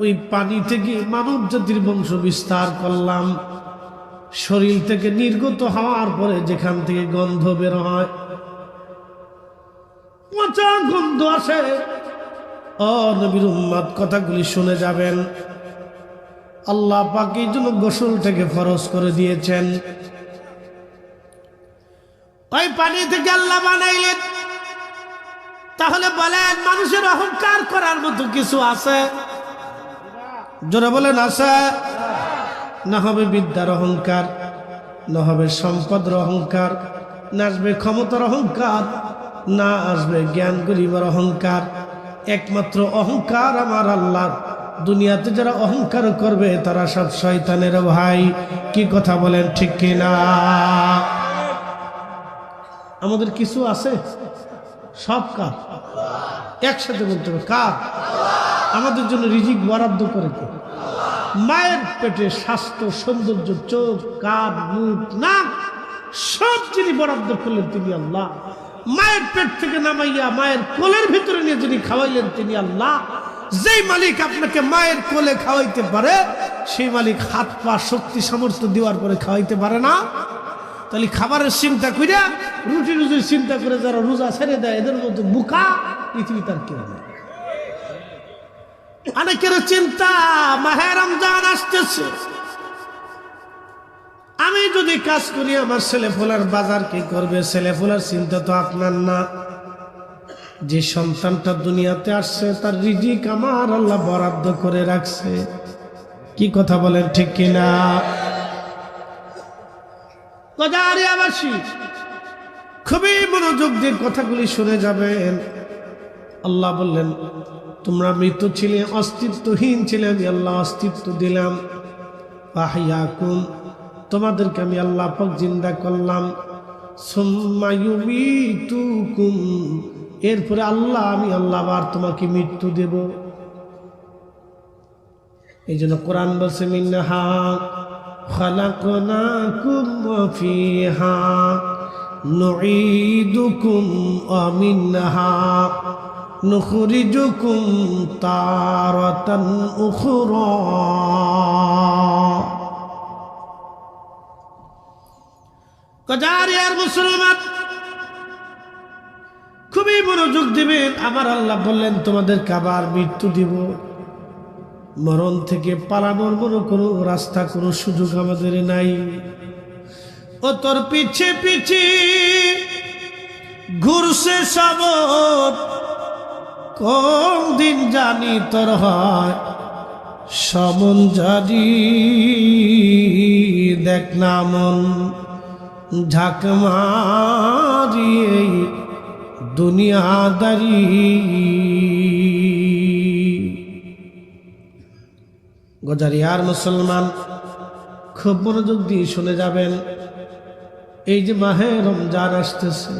ওই পানি থেকে মানব জাতির বংশ বিস্তার করলাম। শরীর থেকে নির্গত হওয়ার পরে যেখান থেকে গন্ধ বের হয়, পচা গন্ধ আসে। ও নবীর উম্মত, কথাগুলি শুনে যাবেন। আল্লাহ পাক এই জন্য গোসলটাকে ফরজ করে দিয়েছেন। ওই পানি থেকে আল্লাহ বানাইলেন। তাহলে বলেন, মানুষের অহংকার করার মতো কিছু আছে? জোরে বলেন, আছে? না হবে বিদ্যার অহংকার, না হবে সম্পদের অহংকার, না আসবে ক্ষমতার অহংকার, না আসবে জ্ঞান গরিবের অহংকার। একমাত্র অহংকার আমার আল্লাহর। দুনিয়াতে যারা অহংকার করবে তারা সব শয়তানের ভাই। কি কথা বলেন, ঠিক কিনা? আমাদের কিছু আছে, সব কার? একসাথে বলতে হবে, কার? আমাদের জন্য রিজিক বরাদ্দ করে কে? মায়ের পেটে স্বাস্থ্য, সৌন্দর্য, চোখ, কান, মুখ, নাক সব যিনি বরাদ্দ করলেন তিনি আল্লাহ। মায়ের পেট থেকে নামাইয়া মায়ের কোলের ভিতরে নিয়ে যিনি খাওয়াইলেন তিনি আল্লাহ। যেই মালিক আপনাকে মায়ের কোলে খাওয়াইতে পারে, সেই মালিক হাত পা শক্তি সামর্থ্য দেওয়ার পরে খাওয়াইতে পারে না? তাহলে খাবারের চিন্তা করিয়া রুটি রুজির চিন্তা করে যারা রোজা ছেড়ে দেয়, এদের মধ্যে বুকা পৃথিবীতে আর কেউ নেই। অনেকের চিন্তা মাহে রমজান আসতেছে, আমি যদি কাজ করি আমার ছেলে ফোলার বাজার কি করবে? ছেলে ফোলার চিন্তা তো আপনার না। যে সন্তানটা দুনিয়াতে আসছে তার রিজিক আমার আল্লাহ বরাদ্দ করে রাখছে। কি কথা বলেন, ঠিক কিনা? কজারিয়াবাসী খুবই মনোযোগ দিয়ে কথাগুলি শুনে যাবেন। আল্লাহ বললেন, তোমরা মৃত ছিলে, অস্তিত্বহীন ছিলে, আমি আল্লাহ অস্তিত্ব দিলাম। আহইয়াকুম, তোমাদেরকে আমি আল্লাহ পাক জিন্দা করলাম, সুম্মা ইউমিতুকুম, এরপরে আমি আল্লাহ আবার তোমাকে মৃত্যু দেব। এই জন্য কোরআন বলছে মিনহা খালাকনাকুম ওয়া ফিহা নুঈদুকুম ওয়া মিনহা নুখরিজুকুম তারাতান উখরা। কজারিয়ার মুসলমান খুবই মনোযোগ দিবেন। আমার আল্লাহ বললেন তোমাদেরকে আবার মৃত্যু দিব, মরণ থেকে পালানোর কোনো রাস্তা, কোনো সুযোগ আমাদের নাই। ও তোর পিছে পিছে ঘুরছে সাবর, কোন দিন জানি তোর হয় সমন জারি। দেখ না মন ঝাঁক মারিয়ে দুনিয়াদারি। গজারিয়ার মুসলমান খুব মনোযোগ দিয়ে শুনে যাবেন। এই যে মাহে রমজান আসতেছে,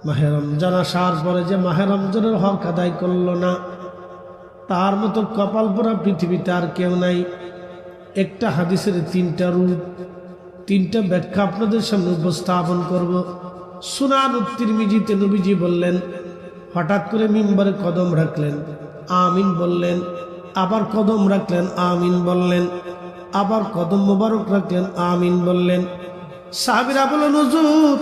মাহে রমজান আসার পরে যে মাহে রমজানের হক আদায় করলো না, তার মতো কপাল পোড়া পৃথিবীতে আর কেউ নাই। একটা হাদিসের তিনটা রূপ, তিনটা ব্যাখ্যা আপনাদের সামনে উপস্থাপন করব। সুনান তিরমিজিতে নবীজি বললেন, হঠাৎ করে মিম্বরে কদম রাখলেন, আমিন বললেন, আবার কদম রাখলেন, আমিন বললেন, আবার কদম মোবারক রাখলেন, আমিন বললেন। সাহাবীরা বললেন, হুজুর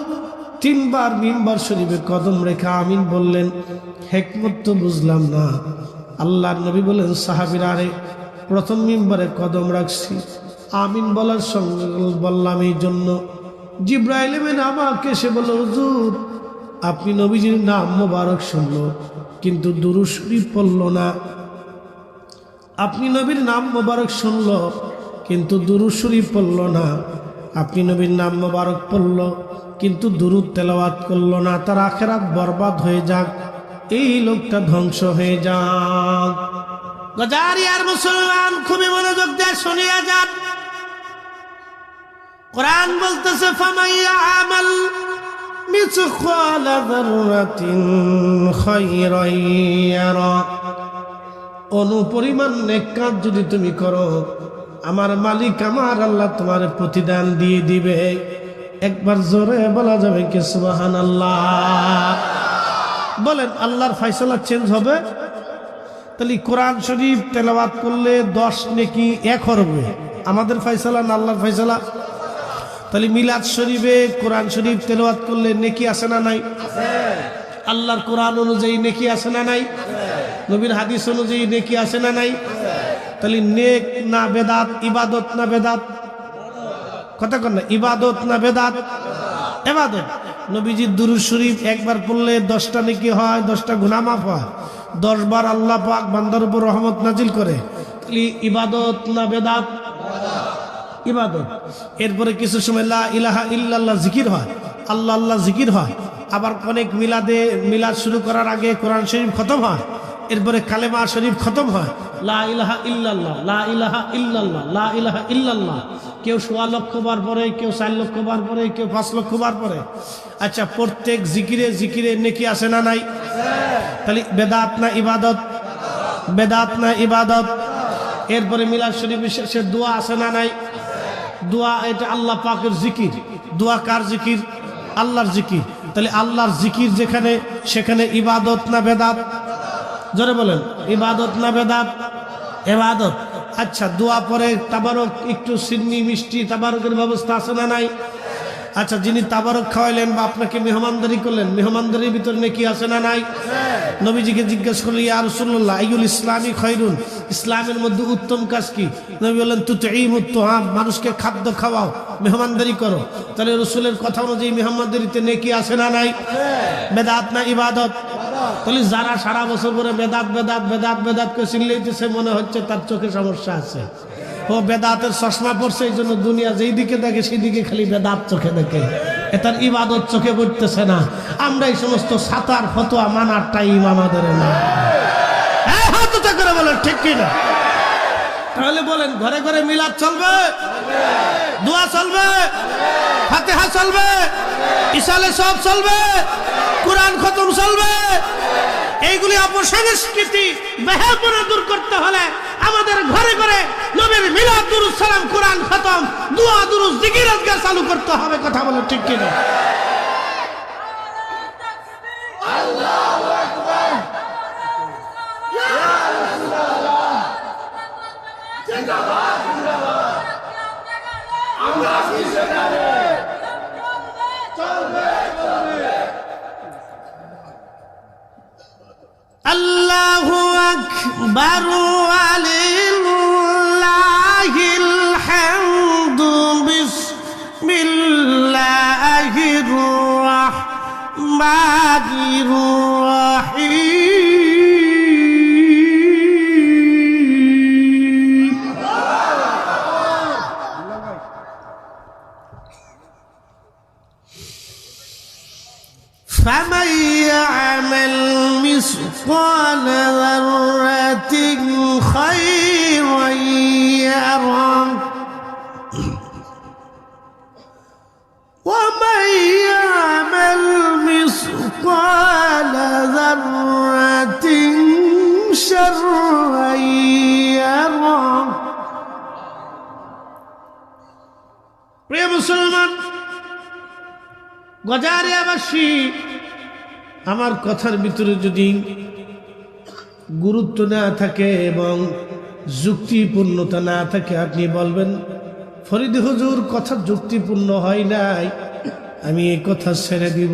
তিনবার মিম্বার শরীফে কদম রেখে আমিন বললেন, হিকমত তো বুঝলাম না। আল্লাহর নবী বলেন, সাহাবীরা রে, প্রথম মিম্বারে কদম রাখছি, আমিন বলার সঙ্গে বললাম এই জন্য, জিব্রাইল আমিন আমাকে এসে বলল, হুজুর আপনি নবীজির নাম মোবারক শুনলো কিন্তু দুরূদ শরীফ পড়ল না। আপনি নবীর নাম মোবারক শুনল কিন্তু দুরূদ শরীফ পড়ল না। আপনি নবীর নাম মোবারক পড়ল কিন্তু দুরূদ তেলাওয়াত করল না। তার আখিরাত বরবাদ হয়ে যাক, এই লোকটা ধ্বংস হয়ে যাক। গজারিয়ার মুসলমান খুবই মনোযোগ দিয়ে শুনিয়া যান। কোরআন বলতেছে, ফামাইয়া আমাল মিসকালা যাররাতিন খায়রান ইয়ারা, অনুপরিমাণ নেক কাজ যদি তুমি করো, আমার মালিক আমার আল্লাহ তোমার প্রতিদান দিয়ে দিবে। একবার জোরে বলা যাবে কি সুবহানাল্লাহ? বলেন, আল্লাহর ফয়সালা চেঞ্জ হবে? তাহলে কোরআন শরীফ তেলাওয়াত করলে 10 নেকি 1 হবে, আমাদের ফয়সালা না আল্লাহর ফয়সালা? তাহলে মিলাদ শরীফে কোরআন শরীফ তেলাওয়াত করলে নেকি আছে না নাই? আল্লাহর কোরআন অনুযায়ী নেকি আছে না নাই? নবীর হাদিস অনুযায়ী নেকি আছে না নাই? তাহলে নেক না বেদাত, ইবাদত না বেদাত? কথা কন না, ইবাদত না বেদাত? ইবাদত। নবীজির দুরূদ শরীফ একবার পড়লে 10টা নেকি হয়, 10টা গুনাহ মাফ হয়। 10 বার আল্লাহ পাক বান্দার উপর রহমত নাজিল করে। তাহলে ইবাদত না বেদাত? ইবাদত। এরপরে কিছু সময় লা ইলাহা ইল্লাল্লাহ জিকির হয়, আল্লাহ আল্লাহ জিকির হয়। আবার অনেক মিলাদ শুরু করার আগে কোরআন শরীফ খতম হয়, এরপরে কালেমা শরীফ খতম হয়, লা ইলাহা ইল্লাল্লাহ, লা ইলাহা ইল্লাল্লাহ, লা ইলাহা ইল্লাল্লাহ। কেউ 1.25 লক্ষ বার পরে, কেউ 4 লক্ষ বার পরে, কেউ 5 লক্ষ বার পরে। আচ্ছা, প্রত্যেক জিকিরে নেকি আছে না নাই? তাহলে বেদাত না ইবাদত? বেদাত না ইবাদত? এরপরে মিলাদ শরীফ শেষে দোয়া আছে না নাই? দোয়া, এটা আল্লাহ পাকের জিকির। দোয়া কার জিকির? আল্লাহর জিকির। তাহলে আল্লাহর জিকির যেখানে, সেখানে ইবাদত না বেদাত? জোরে বলেন, ইবাদত না বেদাত? ইবাদত। আচ্ছা, দোয়া পরে তাবারক, একটু সিন্নি মিষ্টি তাবারকের ব্যবস্থা আছে না নাই? আচ্ছা, যিনি তাবারক খাওয়াইলেন বা আপনাকে মেহমানদারি করলেন, মেহমানদারির ভিতরে নেকি আছে না নাই? নবীজিকে জিজ্ঞেস করলেন, ইয়া রাসূলুল্লাহ আইয়ুল ইসলামি খায়রুন, ইসলামের মধ্যে উত্তম কাজ কি? নবী বললেন, তুতঈমুত তুআম, মানুষকে খাদ্য খাওয়াও, মেহমানদারি করো। তাহলে রাসূলের কথা অনুযায়ী মেহমানদারিতে নেকি আছে না নাই? বেদাত না ইবাদত? তাহলে যারা সারা বছর পরে বেদাত বেদাত বেদাত বেদাত করে চিল্লাইতেছে, মনে হচ্ছে তার চোখে সমস্যা আছে। ও বেদাতের চশমা পড়ছে, এই জন্য দুনিয়া যেই দিকে দেখে সেই দিকে খালি বেদাত চোখে দেখে, এটার ইবাদত চোখে পড়তেছে না। আমরা এই সমস্ত সাতার ফতোয়া মানার টাইম আমাদের না। হাত উঁচা করে বলেন ঠিক কিনা? তাহলে বলেন ঘরে ঘরে মিলাদ চলবে, দোয়া চলবে, ফাতিহা চলবে, ইসালে সব চলবে, কোরআন খতম চলবে। এইগুলি অপসংস্কৃতি বেহায়াপনা দূর করতে হলে আমাদের ঘরে ঘরে নবীর মিলাদ, দুরূদ, সালাম, কোরআন খতম, দোয়া, দুরূদ, জিকির আজকার চালু করতে হবে। কথা বলো ঠিক কিনা? আল্লাহু আকবার, ইয়া রাসূলুল্লাহ, জিন্দাবাদ জিন্দাবাদ, আমরা সেখানে চলবে চলবে। আল্লাহু আকবার ওয়ালিল্লাহিল হামদু, বিসমিল্লাহির রাহমানির রাহিম। فمن يعمل مثقال ذرة خيرا يره ومن يعمل مثقال ذرة شرا يره। প্রিয় মুসলমান, গজারিয়াবাসী, আমার কথার ভিতরে যদি গুরুত্ব না থাকে এবং যুক্তিপূর্ণতা না থাকে, আপনি বলবেন ফরিদ হুজুর কথা যুক্তিপূর্ণ হয় নাই, আমি এই কথা ছেড়ে দিব।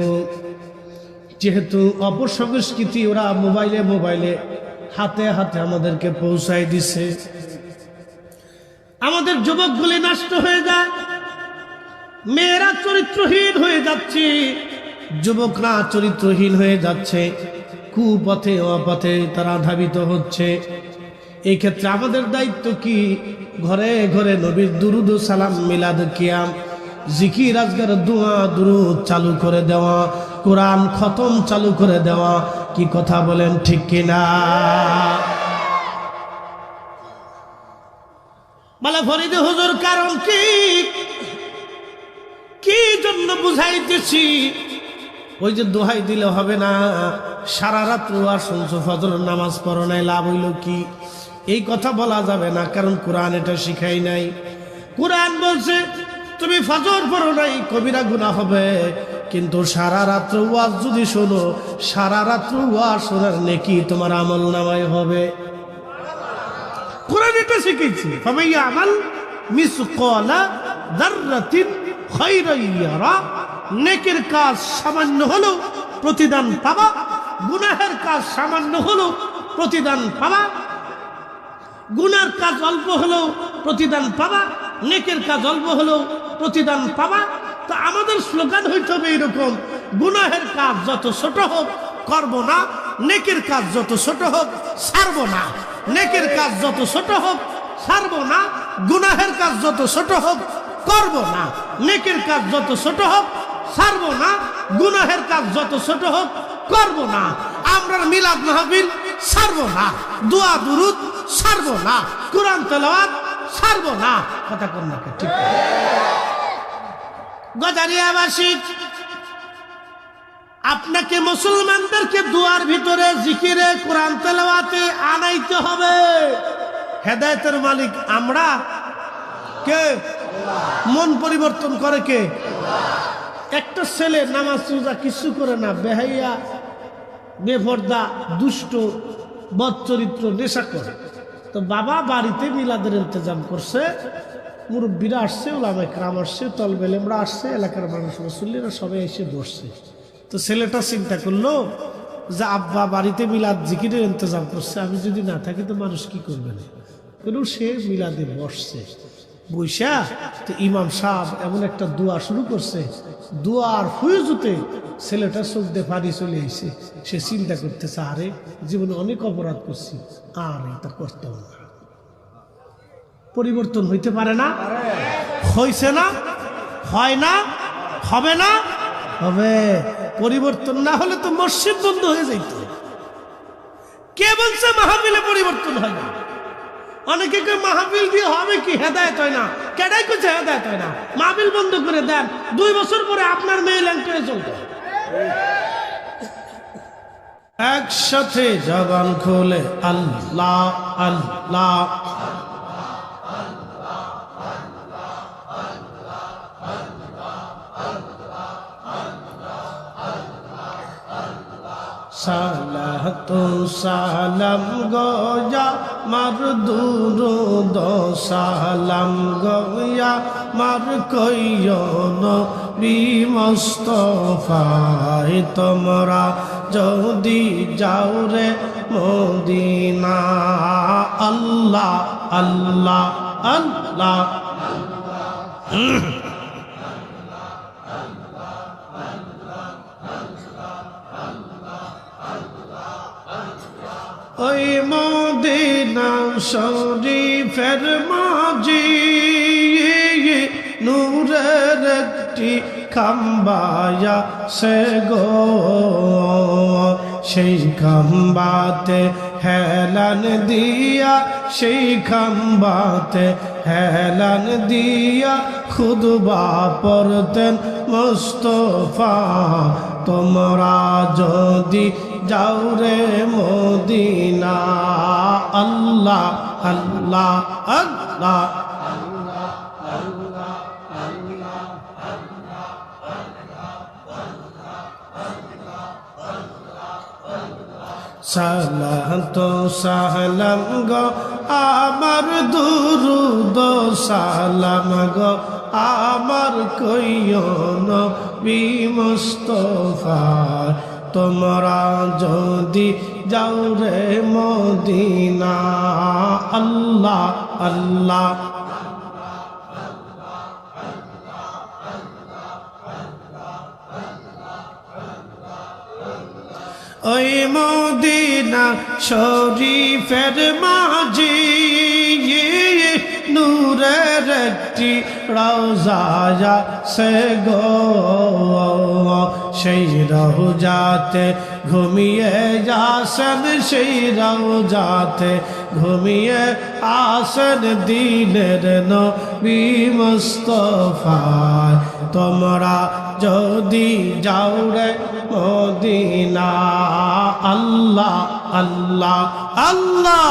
যেহেতু অপসংস্কৃতি ওরা মোবাইলে মোবাইলে হাতে হাতে আমাদেরকে পৌঁছায় দিছে, আমাদের যুবকগুলি নষ্ট হয়ে যায়, মেয়েরা চরিত্রহীন হয়ে যাচ্ছে, যুবকরা চরিত্রহীন হয়ে যাচ্ছে, কুপথে অপথে তারা ধাবিত হচ্ছে। এই ক্ষেত্রে আমাদের দায়িত্ব কি? ঘরে ঘরে নবীর দুরুদ সালাম, মিলাদ, কিয়াম, জিকির, আজকার, দোয়া, দুরুদ চালু করে দেওয়া, কোরআন খতম চালু করে দেওয়া। কি কথা বলেন ঠিক কিনা? বলে ফরিদ হুজুর কারণ কি? কি জন্য বুঝাইতেছি? ওই যে দোহাই দিলে হবে না, সারা রাত আর শুনছো, ফজর নামাজ পড়ো নাই, লাভ হইল কি? এই কথা বলা যাবে না, কারণ কোরআন এটা শিখাই নাই। কোরআন বলছে তুমি ফজর পড়ো নাই, কবিরা গুনাহ হবে, কিন্তু সারা রাত্র ওয়াজ যদি শোনো, সারা রাত্র ওয়াজ শোনার নেকি তোমার আমল নামায় হবে। কোরআন এটা শিখেছি, ফামাইয়া আমাল মিসকালা যাররাতিন খায়রান ইয়ারা। নেকের কাজ সামান্য হলেও প্রতিদান পাবা, গুনাহের কাজ সামান্য হলেও প্রতিদান পাবা। গুনার কাজ অল্প হলেও প্রতিদান পাবা, নেকের কাজ অল্প হলেও প্রতিদান পাবা। তো আমাদের স্লোগান হইতে হবে এরকম, গুনাহের কাজ যত ছোট হোক করব না, নেকের কাজ যত ছোট হোক ছাড়বো না। নেকের কাজ যত ছোট হোক ছাড়বো না, গুনাহের কাজ যত ছোট হোক করব না। নেকের কাজ যত ছোট হোক ছাড়বো না, গুনাহের কাজ যত ছোট হোক করব না। আমরা মিলাদ মাহফিল ছাড়বো না, দোয়া দুরুদ ছাড়বো না, কোরআন তেলাওয়াত ছাড়বো না। কথা কোন না ঠিক? গজারিয়াবাসী, আপনাকে মুসলমানদেরকে দুয়ার ভিতরে জিকিরে, কোরআন তেলাওয়াতে আনাইতে হবে। হেদায়েতের মালিক আমরা। কে? মন পরিবর্তন করে কে? একটা ছেলে নামাজ রোজা কিছু করে না, বেহাইয়া, বেপরদা, দুষ্ট, বদচরিত্র, নেশা করে। তো বাবা বাড়িতে মিলাদের ইন্তজাম করছে, মুরব্বীরা আসছে, ওলামায়ে কেরাম আসছে, তলবে লেমরা আসছে, এলাকার মানুষ মুসল্লিরা সবাই এসে বসছে। তো ছেলেটা চিন্তা করলো যে আব্বা বাড়িতে মিলাদ জিকিরের ইন্তজাম করছে, আমি যদি না থাকি তো মানুষ কি করবে না। কিন্তু সে মিলাদে বসছে, বৈশা তো ইমাম সাহেব এমন একটা দোয়া শুরু করছে, দোয়ার ফুয়জুতে ছেলেটা চোখ দিয়ে পানি চলে এসে সে চিন্তা করতেছে, আরে জীবনে অনেক অপরাধ করছি, আর এটা করতে হবে না। পরিবর্তন হইতে পারে না? হয়েছে না? হয় না? হবে না? হবে। পরিবর্তন না হলে তো মসজিদ বন্ধ হয়ে যাইত। কে বলছে মাহফিলে পরিবর্তন হয় না? অনেকে কয় মাহফিল দিয়ে হবে কি, হেদায়েত হয় না। কেডাই কইছে হেদায়েত হয় না? মাহফিল বন্ধ করে দেন, 2 বছর পরে আপনার মেয়ে ল্যাংটে চলবে। একসাথে জবান খুলে আল্লাহ আল্লাহ, সালাতু সালাম গোয়া মার দুরুদ সালাম গোয়া মার কইও নবী মুস্তাফায় তোমরা যদি যাও রে মদিনা। আল্লাহ আল্লাহ আল্লাহ, ওই মদিনা শরীফের মাঝি নূরের একটি খাম্বায়া সে গো, সেই খাম্বাতে হেলান দিয়া, সেই খাম্বাতে হেলান দিয়া খুতবা পড়তেন মুস্তাফা। তোমরা যদি যাও রে মদিনা। আল্লাহ আল্লাহ আল্লাহ, সালাতু সালাম গো আমার দুরুদ সালাম গো আমার কইও নবী মুস্তাফা। তোমরা যদি যাও রে মদিনা। আল্লাহ আল্লাহ, ওই মদিনা শরীফের মাঝি নূরের একটি রওজা সে গো, সেই রওজাতে ঘুমিয়ে আসেন, সেই রওজাতে ঘুমিয়ে আসেন দিনের নবী মুস্তাফা। তোমরা যদি যাও রে মদিনা। আল্লাহ আল্লাহ আল্লাহ,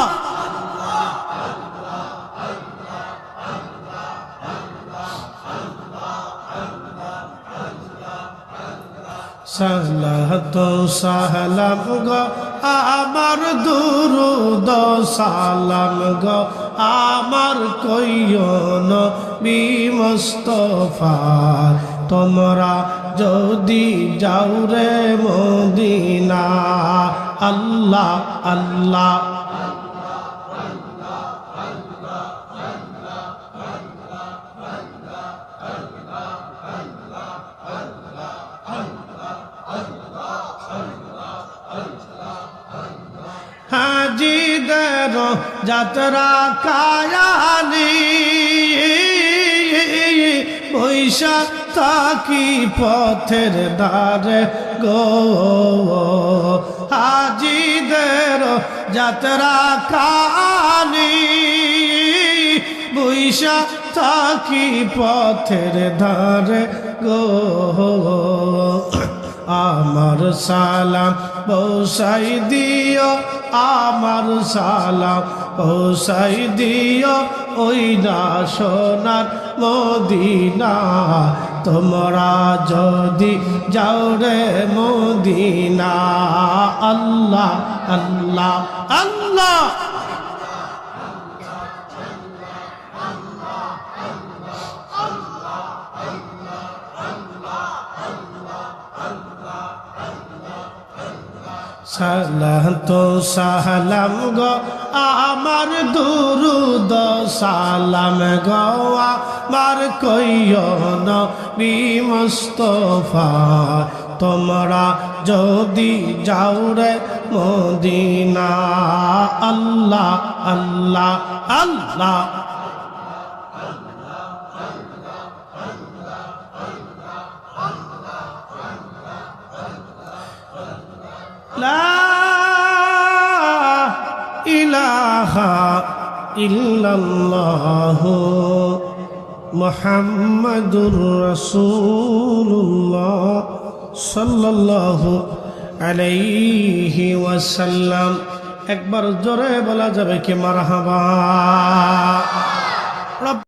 সালাতু সালাম গো আমার দুরুদ সালাম গো আমার কইও নবী মুস্তাফা। তোমরা যদি যাও রে মদিনা। আল্লাহ আল্লাহ, হাজিদের যাত্রা কায়ানি বৈশাখ থাকি পথের ধারে গো, হাজিদের যাত্রা কানি বৈশাখ থাকি পথের ধারে গো। আমার সালাম পৌঁছাই দিও, আমার সালাম পৌঁছাই দিও ওই না সোনার মদিনা। তোমরা যদি যাও রে মদিনা। আল্লাহ আল্লাহ আল্লাহ, সালাতু সালাম গো আমার দুরুদ সালাম গো আমার কইও নবী মুস্তাফা। তোমরা যদি যাও রে মদিনা। আল্লাহ আল্লাহ আল্লাহ, লা ইলাহা ইল্লাল্লাহু মুহাম্মাদুর রাসূলুল্লাহ সাল্লাল্লাহু আলাইহি ওয়াসাল্লাম। একবার জোরে বলা যাবে কি মারহাবা।